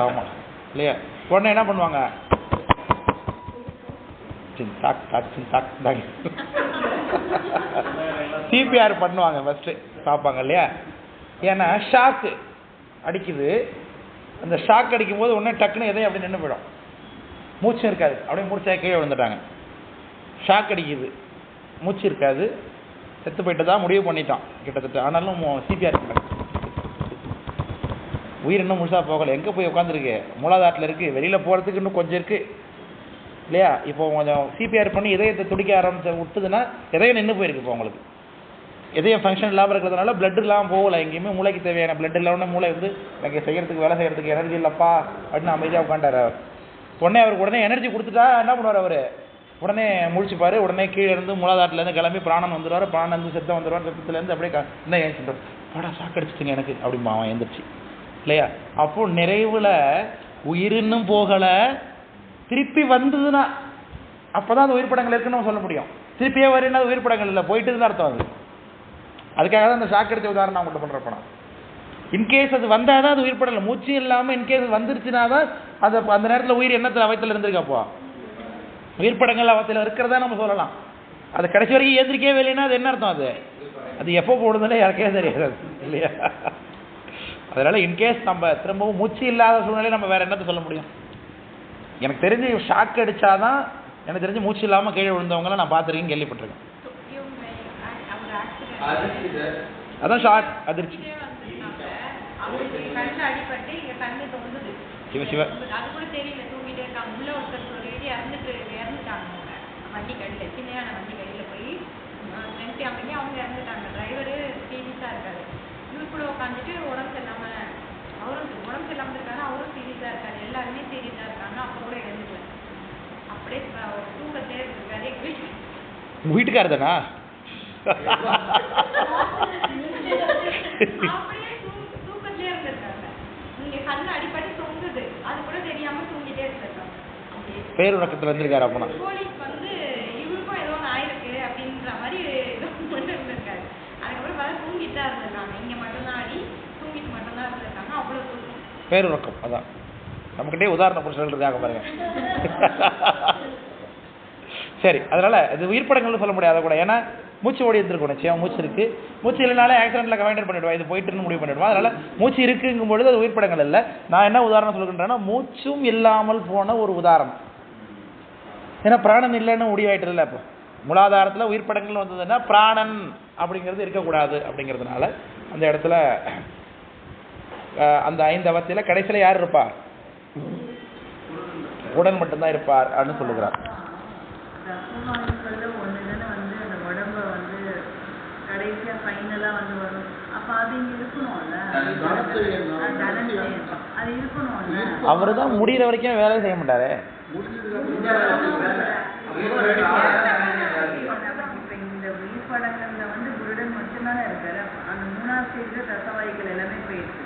S1: ஆமாம் இல்லையா? உடனே என்ன பண்ணுவாங்க? சிபிஆர் பண்ணுவாங்க, ஃபர்ஸ்ட் பார்ப்பாங்க இல்லையா? ஏன்னா ஷாக்கு அடிக்குது. அந்த ஷாக் அடிக்கும் போது உடனே டக்குன்னு எதையும் அப்படி நின்று போயிடும், மூச்சு இருக்காது. அப்படியே மூச்சா கீழே விழுந்துட்டாங்க. ஷாக் அடிக்குது, மூச்சு இருக்காது, செத்து போயிட்டு தான் முடிவு பண்ணிட்டான் கிட்டத்தட்ட. ஆனாலும் சிபிஆர் உயிர் இன்னும் முழுசாக போகலை. எங்கே போய் உட்காந்துருக்கு? மூலாதாரத்தில் இருக்குது. வெளியில் போகிறதுக்கு இன்னும் கொஞ்சம் இருக்குது இல்லையா? இப்போ கொஞ்சம் சிபிஆர் பண்ணி இதயத்தை துடிக்க ஆரம்பிச்சு விட்டுதுன்னா இதயம் நின்று போயிருக்கு. இப்போ உங்களுக்கு இதயம் ஃபங்க்ஷன் இல்லாமல் இருக்கிறதுனால பிளட் இல்லாமல் போகலை எங்கேயுமே. மூளைக்கு தேவையான பிளட் இல்லாமல் மூளை வந்து எனக்கு செய்கிறதுக்கு, வேலை செய்கிறதுக்கு எனர்ஜி இல்லைப்பா அப்படின்னு அமைதியாக உட்காண்டார். உடனே அவருக்கு உடனே எனர்ஜி கொடுத்துட்டா என்ன பண்ணுவார்? அவர் உடனே முழிச்சுப்பார். உடனே கீழே இருந்து மூலாதாரத்துலேருந்து கிளம்பி பிராணன் வந்துடுவார். பிராணன் வந்து செத்தம் வந்துடுவார். செத்தத்துலேருந்து அப்படியே என்ன ஏன் பாடா சாக்கடிச்சிட்டுங்க எனக்கு அப்படிமா அவன் எழுந்திரிச்சு இல்லையா? அப்போது நிறைவில் உயிர் இன்னும் போகலை, திருப்பி வந்ததுன்னா அப்போதான் அந்த உயிர் படங்கள் இருக்குன்னு நம்ம சொல்ல முடியும். திருப்பியே வரேன்னா அது உயிர் படங்கள் இல்லை, போயிட்டுன்னு அர்த்தம். அது அதுக்காக தான் அந்த ஷாக் அடித்த உதாரணம் நான் உங்கள்கிட்ட பண்ணுறப்ப, இன்கேஸ் அது வந்தால் தான் அது உயிர் படம் இல்லை. மூச்சு இல்லாமல் இன்கேஸ் அது வந்துருச்சுன்னா தான் அது அந்த நேரத்தில் உயிர் எண்ணத்தில் அவயத்தில் இருந்திருக்காப்போ, உயிர் படங்கள் அவத்தில் இருக்கிறதா நம்ம சொல்லலாம். அது கடைசி வரைக்கும் ஏந்திரிக்கவே இல்லைன்னா அது என்ன அர்த்தம்? அது அது எப்போ போடுதுன்னு யாருக்கே தெரியாது இல்லையா? அதனால இன்கேஸ் நம்ம திரும்பவும் மூச்சு இல்லாத சூழ்நிலை நம்ம வேற என்னத்தை சொல்ல முடியும்? எனக்கு தெரிஞ்சு ஷாக் அடிச்சாதான், எனக்கு தெரிஞ்சு மூச்சு இல்லாமல் கீழே விழுந்தவங்கள நான் பார்த்துருக்கேன், கேள்விப்பட்டிருக்கேன். அதான் ஷாக், அதிர்ச்சி. சிவ சிவ
S2: அது கூட தெரியல, தூங்கிட்டே இருக்காங்க. உள்ள ஒருத்தர் சொல்லிட்டு இறந்துட்டாங்க. வண்டி கடையில் சின்னையான வண்டி கடையில் போய் ஃப்ரெண்ட்ஸ் அமைங்க, அவங்க இறந்துட்டாங்க. டிரைவரு சீரியஸாக இருக்காரு. இவர் கூட உட்காந்துட்டு உடம்பு சரியில்லாமல், அவரும் உடம்பு சரியில்லாமல் இருக்காரு, அவரும் சீரியஸாக இருக்காரு, எல்லாருமே சீரியஸாக இருக்காங்க. அப்போ கூட இறந்துட்டாரு. அப்படியே தூக்கத்தே இருக்காரு.
S1: உங்கள் வீட்டுக்காரர் தானா?
S2: அப்படியே தூக்கத்திலே இருந்திருக்காங்க. நீங்க கண்ணு அடிப்பட்டு தொங்குது, அது கூட தெரியாம தூங்கிட்டே இருந்திருக்காங்க.
S1: பேருறக்கத்துல இருந்திருக்காரு. அப்பனா
S2: போலீஸ் வந்து இவருக்கும் ஏதோ ஒன்று ஆயிருக்கு அப்படின்ற மாதிரி ஏதோ கொண்டு இருந்திருக்காரு. அதுக்கப்புறம் பார்த்தா தூங்கிட்டு தான் இருந்திருக்காங்க. இங்க மட்டும்தான் அடி, தூங்கிட்டு மட்டும்தான் இருந்திருக்காங்க. அவ்வளவு தூக்கம்.
S1: பேருறக்கம். அதான் நம்மகிட்டே உதாரண புருஷர்கள் இருக்காங்க பாருங்க. சரி, அதனால இது உயிர் படங்கள்னு சொல்ல முடியாது கூட. ஏன்னா மூச்சு ஓடி இருந்திருக்கும், நிச்சயம் மூச்சு இருக்கு. மூச்சு இல்லைனாலே ஆக்சிடென்ட்ல கமெண்ட் பண்ணிடுவா, இது போயிட்டுன்னு முடிவு பண்ணிடுவா. அதனால மூச்சு இருக்குங்கும் பொழுது அது உயிர் படங்கள் இல்லை. நான் என்ன உதாரணம் சொல்லுகின்றேன்னா, மூச்சும் இல்லாமல் போன ஒரு உதாரணம். ஏன்னா பிராணன் இல்லைன்னு முடிவாயிட்டு இல்லை. இப்போ மூலாதாரத்தில் உயிர் படங்கள் வந்ததுன்னா பிராணன் அப்படிங்கிறது இருக்கக்கூடாது. அப்படிங்கிறதுனால அந்த இடத்துல அந்த 5 அவத்தையில் கடைசியில் யார் இருப்பார்? உடன் மட்டும்தான் இருப்பார் அப்படின்னு சொல்லுகிறார். அவரு தான் முடிகிற வரைக்கும் வேலை செய்ய மாட்டாரு.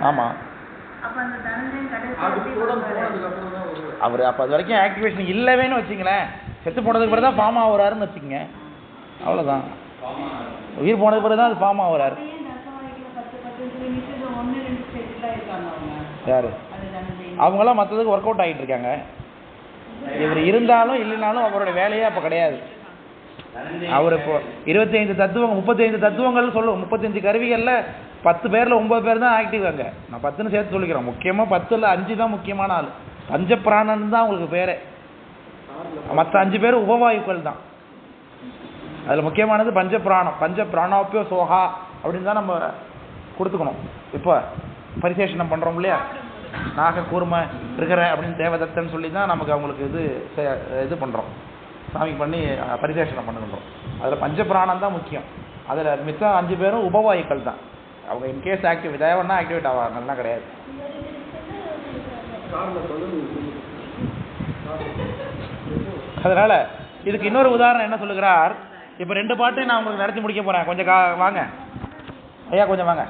S1: ஆமா, அவர் அப்ப அது வரைக்கும் ஆக்டிவேஷன் இல்லவேன்னு வச்சுங்களேன். செத்து போனதுக்கு பிறகு தான் ஃபார்ம் ஆகுறாருன்னு வச்சுக்கோங்க. அவ்வளோதான், உயிர் போனதுக்கு பிறகு தான் அது ஃபார்ம் ஆகுறாரு. யாரு? அவங்களாம் மற்றதுக்கு ஒர்க் அவுட் ஆகிட்டு இருக்காங்க. இவர் இருந்தாலும் இல்லைனாலும் அவரோட வேலையே அப்போ கிடையாது. அவர் இப்போ 25 தத்துவங்கள் 35 தத்துவங்கள் சொல்லுவோம். 35 கருவிகளில் 10 பேரில் 9 பேர் தான் ஆக்டிவ். அங்கே நான் 10ன்னு சேர்த்து சொல்லிக்கிறேன். முக்கியமாக 10ல் 5 தான் முக்கியமான ஆள். பஞ்சப்பிராணன் தான் அவங்களுக்கு பேரே. மற்ற 5 பேர் உபவாயுக்கள் தான். அதில் முக்கியமானது பஞ்சப்பிராணம். பஞ்ச பிராணாப்பியோ சோஹா அப்படின்னு தான் நம்ம கொடுத்துக்கணும். இப்போ பரிசேஷனம் பண்ணுறோம் இல்லையா, நாக கூர்மை இருக்கிற அப்படின்னு தேவதத்தன்னு சொல்லி தான் நமக்கு அவங்களுக்கு இது பண்ணுறோம், சாமி பண்ணி பரிசேஷனம் பண்ணுறோம். அதில் பஞ்சபிராணம் தான் முக்கியம். அதில் மிச்சம் 5 பேரும் உபவாயுக்கள் தான். அவங்க இன்கேஸ் ஆக்டிவ் தேவைன்னா ஆக்டிவேட் ஆவாங்கலாம் கிடையாது. அதனால் இதுக்கு இன்னொரு உதாரணம் என்ன சொல்லுகிறார். இப்போ 2 பாட்டையும் நான் உங்களுக்கு நடத்தி முடிக்க போகிறேன். கொஞ்சம் வாங்க ஐயா, கொஞ்சம் வாங்க.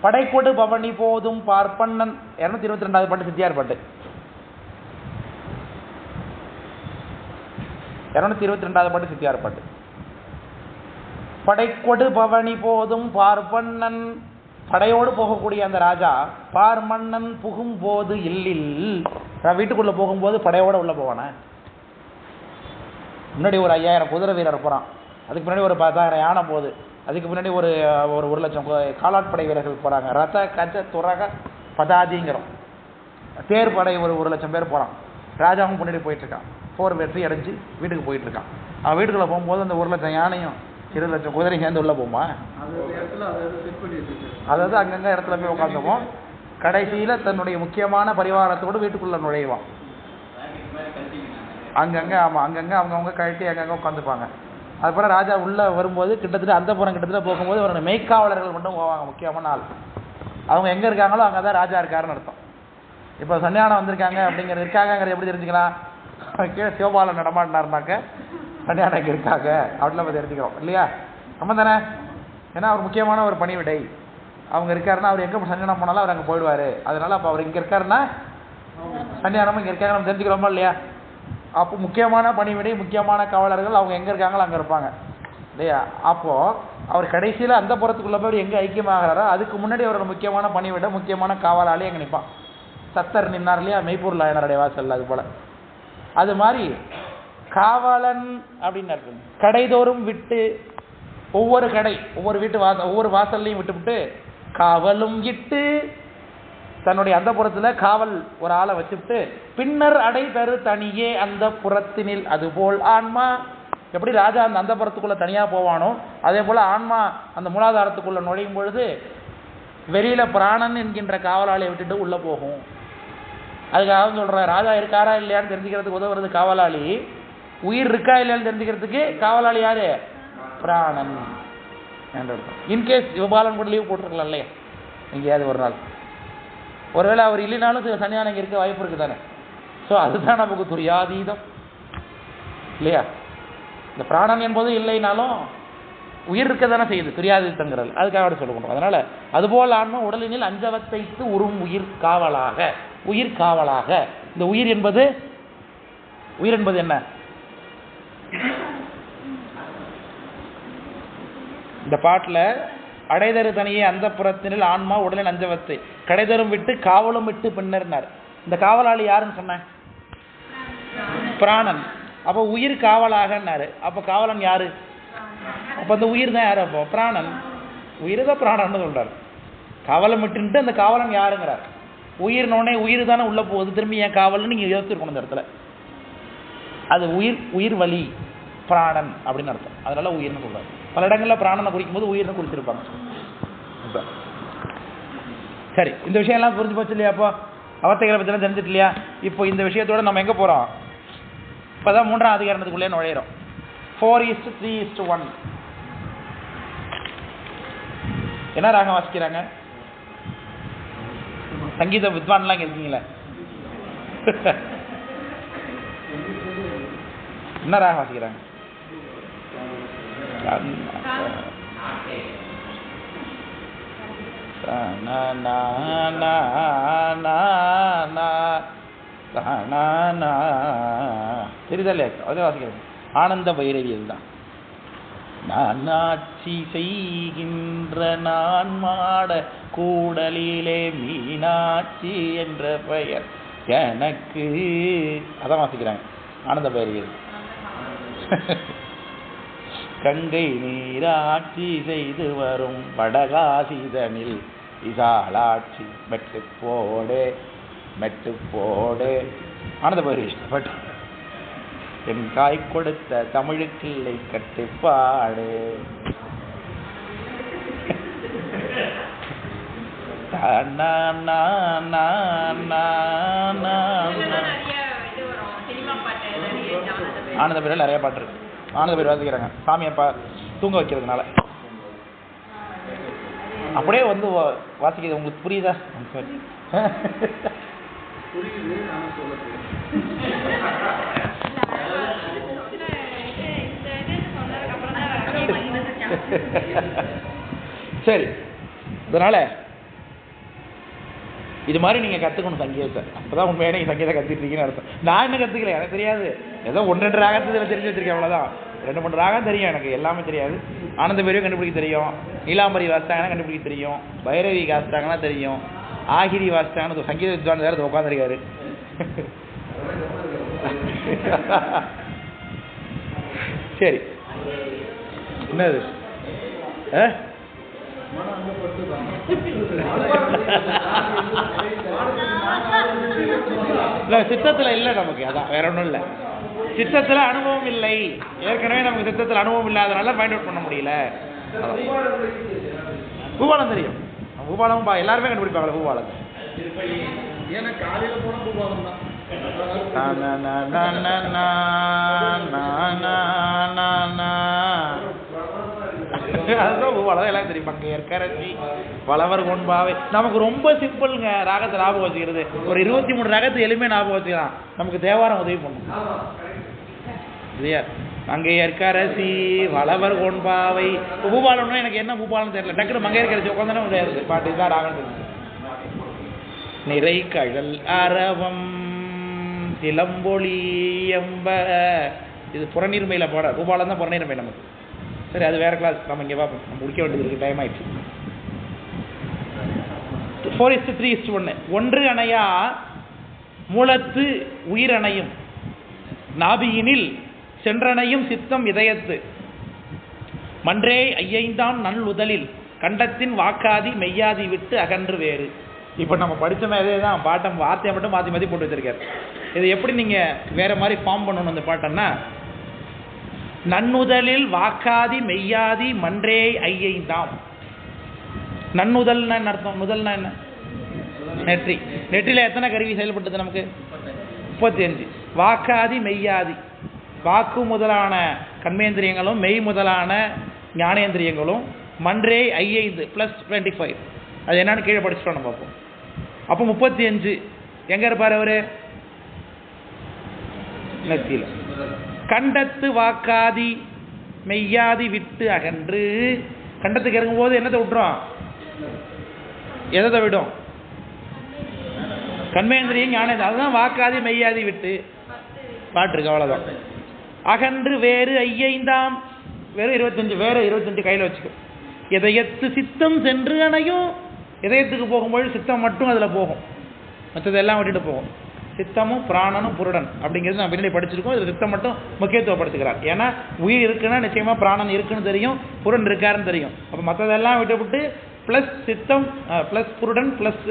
S1: படைக்கொடு பவனி போதும் பார்ப்பண்ணன் 222வது பாட்டு சித்தியார் பாட்டு. 222வது பாட்டு சித்தியார் பாட்டு. படைக்கொடு பவனி போதும் பார்ப்பண்ணன், படையோடு போகக்கூடிய அந்த ராஜா பார்மன்னன் புகும் போது இல்லில். வீட்டுக்குள்ள போகும்போது படையோட உள்ள போவானே. முன்னாடி ஒரு 5000 குதிரை வீரர் போகிறான், அதுக்கு முன்னாடி ஒரு 10,000 யானை போகுது, அதுக்கு முன்னாடி ஒரு 1,00,000 காலாட்படை வீரர்கள் போகிறாங்க. ரத கஜ துரக பதாதிங்கிறோம். தேர் படை ஒரு 1,00,000 பேர் போகிறான். ராஜாவும் முன்னாடி போயிட்டுருக்கான். போர் வெற்றி அடைஞ்சு வீட்டுக்கு போயிட்டுருக்கான். அவன் வீட்டுக்குள்ளே போகும்போது அந்த 1,00,000 யானையும் 20,00,000 குதிரை சேர்ந்து உள்ளே போமா. அதாவது அங்கங்கே இடத்துல போய் உட்காந்துப்போம். கடைசியில் தன்னுடைய முக்கியமான பரிவாரத்தோடு வீட்டுக்குள்ளே நுழைவான். அங்கங்கே ஆமாம், அங்கங்கே அவங்கவுங்க கழட்டி அங்கங்கே உட்காந்துப்பாங்க. அதுக்கப்புறம் ராஜா உள்ளே வரும்போது கிட்டத்தட்ட அந்த புறம் கிட்டத்தட்ட போகும்போது அவரோட மெய்க்காவலர்கள் மட்டும் போவாங்க. முக்கியமான ஆள் அவங்க எங்கே இருக்காங்களோ அங்கே தான் ராஜா இருக்காருன்னு அர்த்தம். இப்போ சன்னியானம் வந்திருக்காங்க அப்படிங்கிறது இருக்காங்கிறது எப்படி தெரிஞ்சுக்கலாம்? கீழே சிவபாலன் நடமாட்டினாருனாக்க சன்னியானம் இங்கே இருக்காங்க அப்படிலாம் நம்ம தெரிஞ்சுக்கிறோம் இல்லையா? நம்ம தானே. ஏன்னா அவர் முக்கியமான ஒரு பணிவிடை. அவங்க இருக்காருன்னா அவர் எங்கே சன்னியானம் போனாலும் அவர் அங்கே போயிடுவார். அதனால அப்போ அவர் இங்கே இருக்காருன்னா சன்னியானமும் இங்கே இருக்காங்க, நம்ம தெரிஞ்சுக்கிறோமா இல்லையா? அப்போ முக்கியமான பணிவிடை, முக்கியமான காவலர்கள் அவங்க எங்கே இருக்காங்களோ அங்கே இருப்பாங்க இல்லையா? அப்போது அவர் கடைசியில் அந்த புறத்துக்குள்ளே போய் எங்கே ஐக்கியமாகிறாரோ அதுக்கு முன்னாடி அவரோட முக்கியமான பணிவிடை, முக்கியமான காவலாளி அங்கே நிற்பான். சத்தர் நின்னார் இல்லையா மெய்ப்பொருள் ஆயனருடைய வாசல், அது போல். அது மாதிரி காவலன் அப்படின்னு இருக்கு. கடைதோறும் விட்டு ஒவ்வொரு கடை, ஒவ்வொரு வீட்டு ஒவ்வொரு வாசல்லையும் விட்டுவிட்டு காவலும் இட்டு தன்னுடைய அந்த புறத்தில் காவல் ஒரு ஆளை வச்சுவிட்டு பின்னர் அடை தரு தனியே அந்த புறத்தினில் அதுபோல் ஆன்மா. எப்படி ராஜா அந்த புறத்துக்குள்ளே தனியாக போவானோ அதே போல் ஆன்மா அந்த மூலாதாரத்துக்குள்ளே நுழையும் பொழுது வெளியில் பிராணன் என்கின்ற காவலாளியை விட்டுட்டு உள்ளே போகும். அதுக்காக சொல்கிறேன், ராஜா இருக்காரா இல்லையான்னு தெரிஞ்சுக்கிறதுக்கு உதவுறது காவலாளி, உயிர் இருக்கா இல்லையான்னு தெரிஞ்சுக்கிறதுக்கு காவலாளி யாரு? பிராணன் என்று. இன்கேஸ் யுவபாலன் கூட லீவ் போட்டிருக்கலாம் இல்லையா எங்கேயாவது ஒரு நாள், ஒருவேளை அவர் இல்லைனாலும் சன்னியானம் இங்கே இருக்க வாய்ப்பு இருக்குது தானே. ஸோ அதுதான் நமக்கு துரியாதீதம் இல்லையா? இந்த பிராணன் என்பது இல்லைனாலும் உயிர் இருக்க தானே செய்யுது, துரியாதீதங்கிறது. அதுக்காக சொல்லுவோம். அதனால் அதுபோல் ஆன்மா உடலினில் அஞ்சவத்தைத்து உறும் உயிர் காவலாக, உயிர் காவலாக. இந்த உயிர் என்பது என்ன? இந்த பாட்டில் அடைதரு தனியே அந்த புறத்தினில் ஆன்மா உடலின் அஞ்சவத்தை கடைதரும் விட்டு காவலும் விட்டு பின்னர்னார். இந்த காவலாளி யாருன்னு சொன்ன? பிராணன். அப்போ உயிர் காவலாகன்னாரு. அப்போ காவலன் யாரு? அப்போ அந்த உயிர் தான் யாரு? அப்போ பிராணன். உயிர் தான் பிராணன்னு சொல்றாரு. காவலம் விட்டுன்ட்டு அந்த காவலன் யாருங்கிறார். உயிர்னோடனே உயிர் தானே உள்ளே போகுது, திரும்பி என் காவல்னு நீங்கள் யோசிச்சிருக்கணும் இந்த இடத்துல. அது உயிர் வலி பிராணன் அப்படின்னு அர்த்தம். அதனால உயிர்னு சொல்றாரு. பல இடங்களில் பிராணனை குறிக்கும் போது உயிர்னு குறிச்சிருப்பாங்க. சரி, இந்த விஷயம் எல்லாம் புரிஞ்சு போச்சு இல்லையா? அப்போ அவத்தைகளை பற்றிலாம் தெரிஞ்சிட்டு இல்லையா? இப்போ இந்த விஷயத்தோட நம்ம எங்கே போகிறோம்? இப்போ தான் 3ஆம் அதிகாரத்துக்குள்ளே நுழையிறோம். 4:3:1. என்ன ராகம் வாசிக்கிறாங்க? சங்கீத வித்வான்லாம் இங்கே இருக்கீங்களே, என்ன ராகம் வாசிக்கிறாங்க? தெரியுதா இல்லையா? அதே வாசிக்கிறாங்க. ஆனந்த பைரவியல் தான். நான் ஆட்சி செய்கின்ற நான் மாட கூடலிலே மீனாட்சி என்ற பெயர் எனக்கு, அதான் வாசிக்கிறாங்க ஆனந்த பைரவியல். கங்கை நீராட்சி செய்து வரும் வடகாசிதனில் விசாலாட்சி மெட்டு போடு ஆனந்த பைரவி. பட் என் காய் கொடுத்த தமிழுக்கு இல்லை கட்டுப்பாடு. ஆனந்த பைரவியில் நிறைய பாட்டு இருக்கு. ஆனந்த பைரவி வாசிக்கிறாங்க சாமியை தூங்க வைக்கிறதுனால. அப்படியே வந்து வாசிக்கிறது உங்களுக்கு புரியுதா? சரி, அதனால இது மாதிரி நீங்கள் கற்றுக்கணும் சங்கீதத்தை. அப்போ தான் உண்மையான நீங்கள் சங்கீதம் கற்றுக்கிட்டீங்கன்னு அர்த்தம். நான் என்ன கற்றுக்கல, எனக்கு தெரியாது. ஏதோ 1-2 ராகத்தில் தெரிஞ்சு வச்சிருக்கேன், அவ்வளோதான். 2-3 ராகம் தெரியும், எனக்கு எல்லாமே தெரியாது. ஆனந்த பைரவி கண்டுபிடிக்க தெரியும், நீலாம்பரி வாசித்தாங்கன்னா கண்டுபிடிக்க தெரியும், பைரவி வாசித்தாங்கன்னா தெரியும், ஆகிரி வாசித்தாங்கன்னா சங்கீத வித்வான் வேறு உட்காந்துருக்காரு. சரி, என்னது சித்தத்தில் இல்லை நமக்கு, அதான் வேற ஒன்றும் இல்லை. சித்தத்தில் அனுபவம் இல்லை, ஏற்கனவே நமக்கு சித்தத்தில் அனுபவம் இல்லாதனால ஃபைண்ட் அவுட் பண்ண முடியல. பூபாலம் தெரியும், பூபாலம் எல்லாருமே கண்டுபிடிப்பாங்களே பூபாலம். ஏன்னா காலையில் போன பூபாலம் தான். அதுதான் பூபாலம் எல்லாம் தெரியும். பங்கையற்கரசி வளவர் கொன்பாவை நமக்கு ரொம்ப சிம்பிள்ங்க. ராகத்தை ஞாபகம் வச்சுக்கிறது ஒரு 23 ராகத்தை எளிமையாக ஞாபகம் வச்சுக்கலாம். நமக்கு தேவாரம் உதவி பண்ணும் இல்லையா? மங்கையற்கரசி வளவர் கொன்பாவை. பூபாலம்னா எனக்கு என்ன பூபாலம் தெரியல, டக்குனு மங்கையற்கரசி உட்காந்தானே உதயாது பாட்டு. இதுதான் ராகம். நிறை கழல் அரவம் சிலம்பொலி எம்ப. இது புறநீர்மையில் பாட ரூபாலம் தான் புறநீர்மை நமக்கு. சரி, அது வேற கிளாஸ், நம்ம இங்கே பார்ப்போம். நம்ம முடிக்க வேண்டியது இருக்கு, டைம் ஆயிடுச்சு. 4:3:1. ஒன்று அணையா மூலத்து உயிர் அணையும் நாபியினில் சென்றணையும் சித்தம் இதயத்து மன்றே ஐயைந்தாம் நல்லுதலில் கண்டத்தின் வாக்காதி மெய்யாதி விட்டு அகன்று வேறு. இப்போ நம்ம படித்த மாதிரியே தான் பாட்டம், வார்த்தையை மட்டும் மாற்றி மாற்றி போட்டு வச்சிருக்காரு. இது எப்படி நீங்கள் வேறு மாதிரி ஃபார்ம் பண்ணணும் அந்த பாட்டம்னா, நன்னுதலில் வாக்காதி மெய்யாதி மன்றே ஐயைந்தாம். நன்னுதல்னா என்ன அர்த்தம்? நுதல்னா என்ன? நெற்றி. நெற்றியில் எத்தனை கருவி செயல்பட்டது நமக்கு? 35. வாக்காதி மெய்யாதி, வாக்கு முதலான கர்மேந்திரியங்களும் மெய் முதலான ஞானேந்திரியங்களும் மன்றே 5 + 25. அது என்னன்னு கீழே படிச்சுட்டோம் நம்ம. பார்ப்போம். அப்போ 35 எங்கே இருப்பார் அவர்? நெத்தியில். கண்டத்து வாக்காதி மெய்யாதி விட்டு அகன்று. கண்டத்துக்கு இறங்கும்போது என்னத்தை விட்டுரும்? எதை விடும்? கர்மேந்திரியம் ஞானேந்திரியம். அதுதான் வாக்காதி மெய்யாதி விட்டு பாட்டுருக்கு, அவ்வளோதான். அகன்று வேறு ஐயைந்தாம், வேறு 25, வேறு 25 கையில் வச்சுக்கோ. இதயத்து சித்தம் சென்று அணையும். இதயத்துக்கு போகும்போது சித்தம் மட்டும் அதில் போகும், மற்றதெல்லாம் விட்டுட்டு போகும். சித்தமும் பிராணனும் புருடன் அப்படிங்கிறது நான் பின்னாடி படிச்சிருக்கோம். இதில் சித்தம் மட்டும் முக்கியத்துவப்படுத்துகிறார். ஏன்னா உயிர் இருக்குன்னா நிச்சயமாக பிராணன் இருக்குன்னு தெரியும், புருடன் இருக்காருன்னு தெரியும். அப்போ மற்றதெல்லாம் விட்டு ப்ளஸ் சித்தம் ப்ளஸ் புருடன் ப்ளஸ்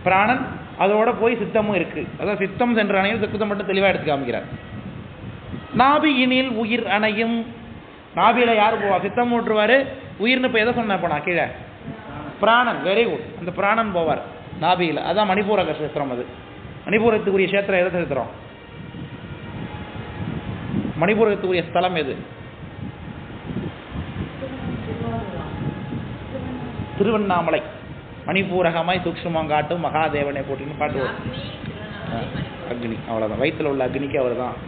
S1: பிராணன், அதோட போய் சித்தமும் இருக்குது. அதான் சித்தம் சென்ற அணையும் சித்தம் மட்டும் தெளிவாக எடுத்து காமிக்கிறார். நாபியினில் உயிர் அணையும். நாபியில் யார் போவா? சித்தம் ஊற்றுவார். உயிர்னு இப்போ எதை சொன்னேன்? இப்போ நான் கீழே பிராணன். Very good. அந்த பிராணன் போவார் நாபியில். அதான் மணிப்பூர கஷேத்திரம். அது மணிப்பூரத்துக்குரிய கஷேத்திரம் எதை சேர்த்துறோம்? மணிப்பூரத்துக்குரிய ஸ்தலம் எது? திருவண்ணாமலை. மணிப்பூரகமாய் சூக்ஷ்மங்காட்டும் மகாதேவனை போட்டின்னு பாட்டு வரும். அக்னி, அவ்வளோதான். வயிற்றில் உள்ள அக்னிக்கு அவர் தான்.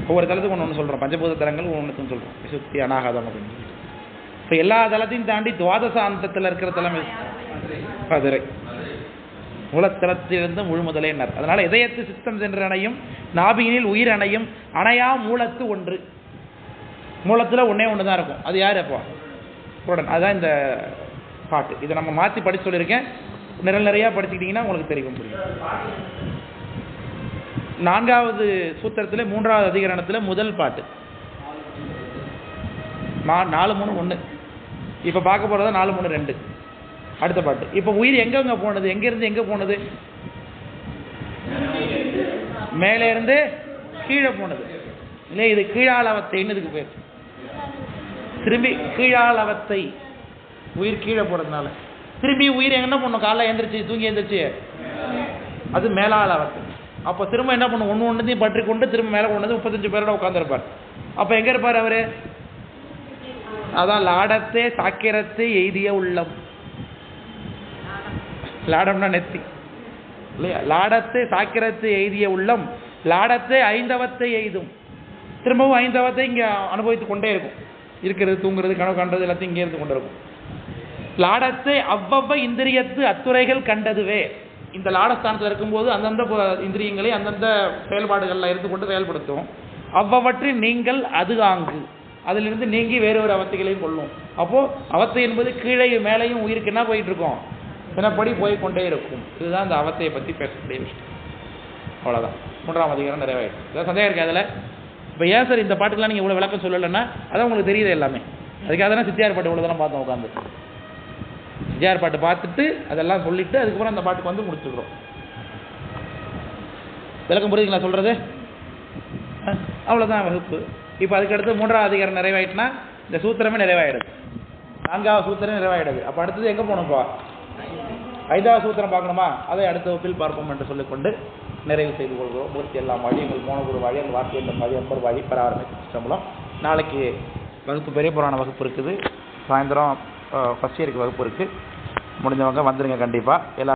S1: ஒவ்வொரு தளத்துக்கு ஒன்று சொல்கிறோம். பஞ்சபூத தலங்கள் ஒன்றுக்கும் சொல்கிறோம். விசுத்தி அநாகாதம் அப்படின்னு சொல்லிட்டு. இப்போ எல்லா தளத்தையும் தாண்டி துவாதசாந்தத்தில் இருக்கிற தலம் மதுரை. மூலத்தலத்திலிருந்து முழு முதலேனர். அதனால இதயத்து சித்தம் சென்று அணையும், நாபியினில் உயிர் அணையும், அணையா மூலத்து ஒன்று. மூலத்தில் ஒன்றே ஒன்று தான் இருக்கும். அது யார்? அப்போ உடன். அதுதான் இந்த பாட்டு. இதை நம்ம மாற்றி படித்து சொல்லியிருக்கேன். நிறையா படிச்சுக்கிட்டிங்கன்னா உங்களுக்கு தெரியும், புரியும். 4வது சூத்திரத்தில் 3வது அதிகரணத்தில் முதல் பாட்டு 4:3:1. இப்போ பார்க்க போகிறதா 4:3:2 அடுத்த பாட்டு. இப்போ உயிர் எங்கெங்கே போனது? எங்கேருந்து எங்கே போனது? மேலே இருந்து கீழே போனது இல்லை? இது கீழாளவத்தைன்னு இதுக்கு பேர். திரும்பி கீழாளவத்தை, உயிர் கீழே போகிறதுனால திரும்பி உயிர் என்ன பண்ணும்? காலைல எழுந்திரிச்சு தூங்கி எழுந்திரிச்சு அது மேலாளவத்தை. அப்போ திரும்ப என்ன பண்ணும்? ஒன்றுத்தையும் பற்றி கொண்டு திரும்ப மேலே கொண்டு வந்து 35 பேரோட உட்காந்துருப்பார். அப்போ எங்கே இருப்பார் அவர்? அதான் லாடத்தே சாக்கிரத்தை எய்திய உள்ளம். லாடம்னா நெத்தி இல்லையா? லாடத்தை சாக்கிரத்தை எய்திய உள்ளம் லாடத்தை 5அவத்தை எய்தும். திரும்பவும் 5அவத்தை இங்கே அனுபவித்து கொண்டே இருக்கும். இருக்கிறது, தூங்குறது, கனவு காண்றது எல்லாத்தையும் இங்கே இருந்து கொண்டு இருக்கும். லாடத்தை அவ்வவ்வ இந்திரியத்து அத்துறைகள் கண்டதுவே. இந்த லாடஸ்தானத்தில் இருக்கும்போது அந்தந்த இந்திரியங்களை அந்தந்த செயல்பாடுகளில் இருந்து கொண்டு செயல்படுத்தும். அவ்வவற்றில் நீங்கள் அது ஆங்கு, அதிலிருந்து நீங்கி வேறு ஒரு அவத்தைகளையும் கொள்ளும். அப்போது அவத்தை என்பது கீழே மேலேயும் உயிருக்கு என்ன போயிட்டு இருக்கோம்? தினப்படி போய்கொண்டே இருக்கும். இதுதான் இந்த அவத்தையை பற்றி பேசக்கூடிய விஷயம். அவ்வளோதான். 3ஆம் அதிகாரம் நிறைவேறும். இதான் சந்தேகம் இருக்குது அதில். இப்போ ஏன் சார் இந்த பாட்டுக்கெலாம் நீங்கள் இவ்வளோ விளக்கம் சொல்லலைன்னா அதான் உங்களுக்கு தெரியுது எல்லாமே. அதுக்காக தானே சித்தியார் பாட்டு இவ்வளோ தானே பார்த்தோம் உட்காந்து. சித்தியார் பாட்டு பார்த்துட்டு அதெல்லாம் சொல்லிவிட்டு அதுக்கப்புறம் அந்த பாட்டுக்கு வந்து முடிச்சுக்கிறோம். விளக்கம் புரியுதுங்களா சொல்கிறது? அவ்வளோதான் வகுப்பு. இப்போ அதுக்கடுத்து 3ஆம் அதிகாரம் நிறைவாயிட்டுனா இந்த சூத்திரமே நிறைவாயிடுது. 4வது சூத்திரம் நிறைவாயிடுது. அப்போ அடுத்தது எங்கே போகணும்ப்பா? 5வது சூத்திரம் பார்க்கணுமா? அதை அடுத்த வகுப்பில் பார்ப்போம் என்று சொல்லிக்கொண்டு நிறைவு செய்து கொள்கிறோம். மூர்த்தி எல்லாம் வாழி, எங்கள் மோனகுரு வாழி, எங்கள் வார்த்தை என்ற வாழி, அப்பர் வாழி, பராவரமை சிஸ்டம்பலம். நாளைக்கு வகுப்பு, பெரிய புராண வகுப்பு இருக்குது. சாயந்தரம் ஃபஸ்ட் இயருக்கு வகுப்பு இருக்குது. முடிஞ்சவங்க வந்துடுங்க கண்டிப்பாக. எல்லா